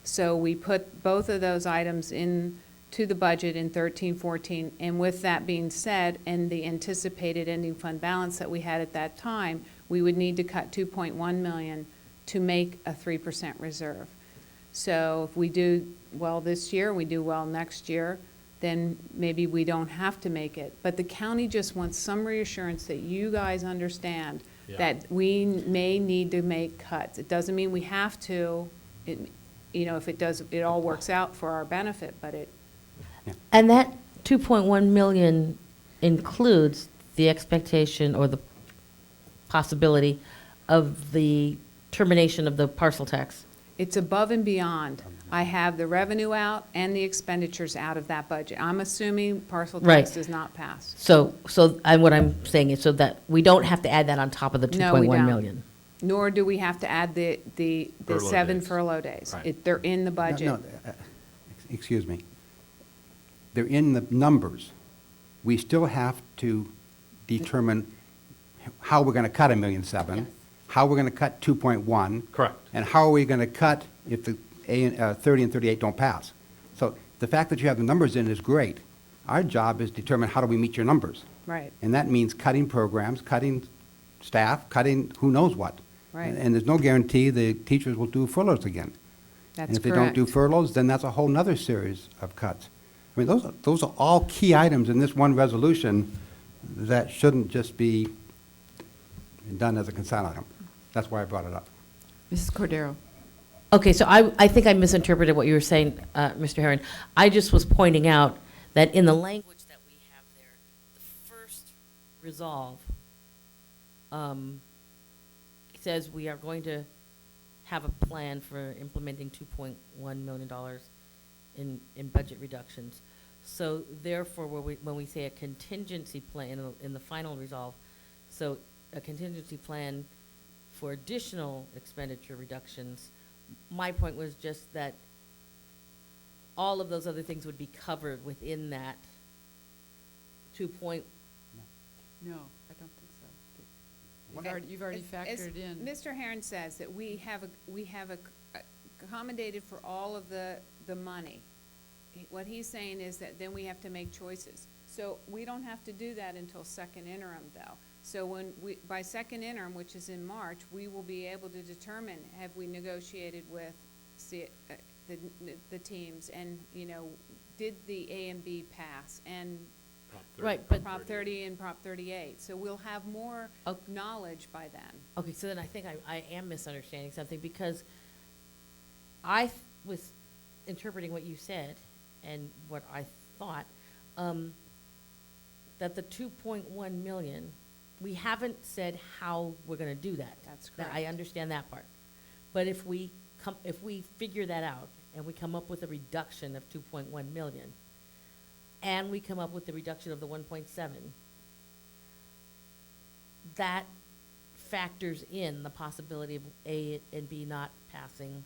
So we put both of those items into the budget in 13-14, and with that being said, and the anticipated ending fund balance that we had at that time, we would need to cut $2.1 million to make a 3% reserve. So if we do well this year, we do well next year, then maybe we don't have to make it. But the county just wants some reassurance that you guys understand Yeah. that we may need to make cuts. It doesn't mean we have to, if it does, it all works out for our benefit, but it, And that 2.1 million includes the expectation or the possibility of the termination of the parcel tax. it's above and beyond. I have the revenue out and the expenditures out of that budget. I'm assuming parcel Right. tax does not pass. So what I'm saying is so that we don't have to add that on top of the No, we 2.1 don't. million. Nor do we have to add the Furlough 7 days. furlough days. Right. They're in the budget. No, excuse me. They're in the numbers. We still have to determine how we're going to cut $1.7 million, how we're going to cut 2.1. Correct. And how are we going to cut if the 30 and 38 don't pass? So the fact that you have the numbers in is great. Our job is determine how do we meet your numbers. Right. And that means cutting programs, cutting staff, cutting who knows what. Right. And there's no guarantee the teachers will do furloughs again. That's And if they don't do correct. furloughs, then that's a whole nother series of cuts. I mean, those are all key items in this one resolution that shouldn't just be done as a consent item. That's why I brought it up. Mrs. Cordero? Okay, so I think I misinterpreted what you were saying, Mr. Herron. I just was pointing out that in the language that we have there, the first resolve says we are going to have a plan for implementing $2.1 million in budget reductions. So therefore, when we say a contingency plan in the final resolve, so a contingency plan for additional expenditure reductions, my point was just that all of those other things would be covered within that 2 point. No, I don't think so. You've already As factored in. Mr. Herron says that we have accommodated for all of the money. What he's saying is that then we have to make choices. So we don't have to do that until second interim, though. So by second interim, which is in March, we will be able to determine, have we negotiated with the teams, and, did the A and B pass, and Right, but Prop 30 and Prop 38. So we'll have more knowledge by then. Okay, so then I think I am misunderstanding something, because I was interpreting what you said and what I thought, that the 2.1 million, we haven't said how we're gonna do that. That's That- I correct. understand that part. But if we figure that out and we come up with a reduction of 2.1 million, and we come up with the reduction of the 1.7, that factors in the possibility of A and B not passing,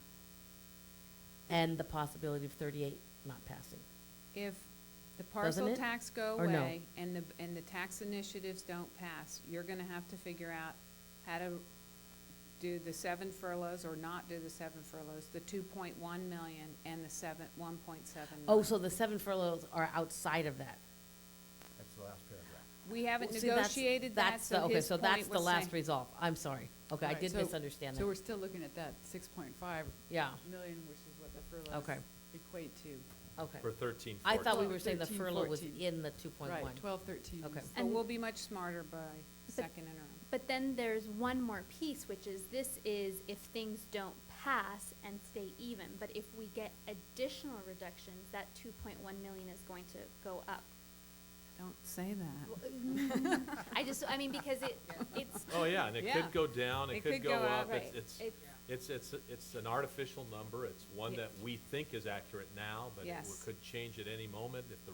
and the possibility of 38 not passing. If the Doesn't parcel it? tax go Or no? away and the tax initiatives don't pass, you're gonna have to figure out how to do the 7 furloughs or not do the 7 furloughs, the 2.1 million and the 1.7 million. Oh, so the 7 furloughs are outside of that? That's the last paragraph. We haven't Well, see, that's- negotiated that, that's so the- okay, his so point that's the was last saying- resolve. I'm sorry. Okay, I Right, did so- misunderstand So we're that. still looking at that 6.5 Yeah, million, which is what the furloughs Okay. equate to. okay. For 13, I thought we 14. were saying the 13, furlough was 14. in the 2.1. Right, 12, 13. Okay. But we'll be much smarter by second interim. But then there's one more piece, which is this is if things don't pass and stay even. But if we get additional reductions, that 2.1 million is going to go up. Don't say that. I mean, because it's. Oh, yeah, and it Yeah. could go down, it could go up. Right. It's an artificial number. It's one Yeah. that we think is accurate now, but it Yes. could change at any moment. If the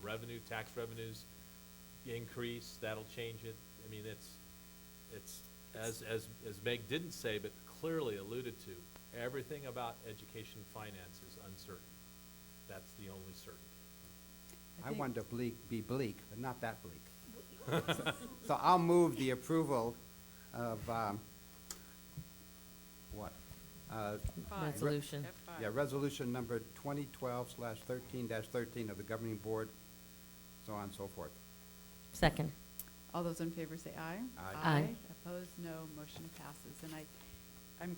tax revenues increase, that'll change it. I mean, it's, as Meg didn't say, but clearly alluded to, everything about education finance is uncertain. That's the only certainty. I wanted to be bleak, but not that bleak. So I'll move the approval of, what? Five. Resolution. F5. Yeah, resolution number 2012/13-13 of the governing board, so on and so forth. Second. All those in favor say aye. Aye. Aye. Opposed, no. Motion passes. And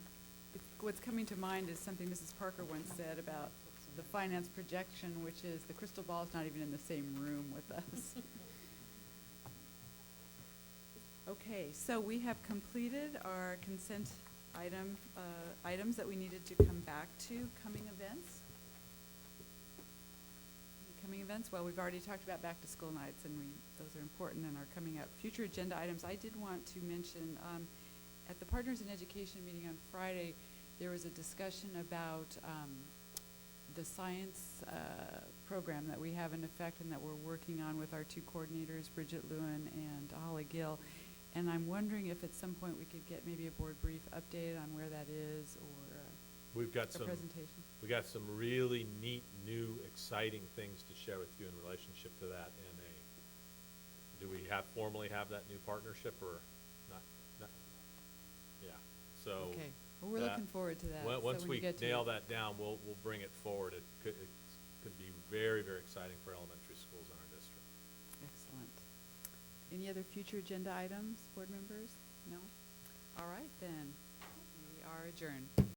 what's coming to mind is something Mrs. Parker once said about the finance projection, which is the crystal ball is not even in the same room with us. Okay, so we have completed our consent items that we needed to come back to. Coming events? Coming events, well, we've already talked about back-to-school nights, and those are important and are coming up. Future agenda items, I did want to mention, at the Partners in Education meeting on Friday, there was a discussion about the science program that we have in effect and that we're working on with our two coordinators, Bridget Lewin and Holly Gill. And I'm wondering if at some point we could get maybe a board brief update on where that is, or We've got a some, presentation. we got some really neat, new, exciting things to share with you in relationship to that. And do we formally have that new partnership or not? Yeah, so. Okay, well, we're that- looking forward to that. So Once when we you get to nail it. that down, we'll bring it forward. It could be very, very providing for elementary schools in our district. Excellent. Any other future agenda items, board members? No? All right, then. We are adjourned.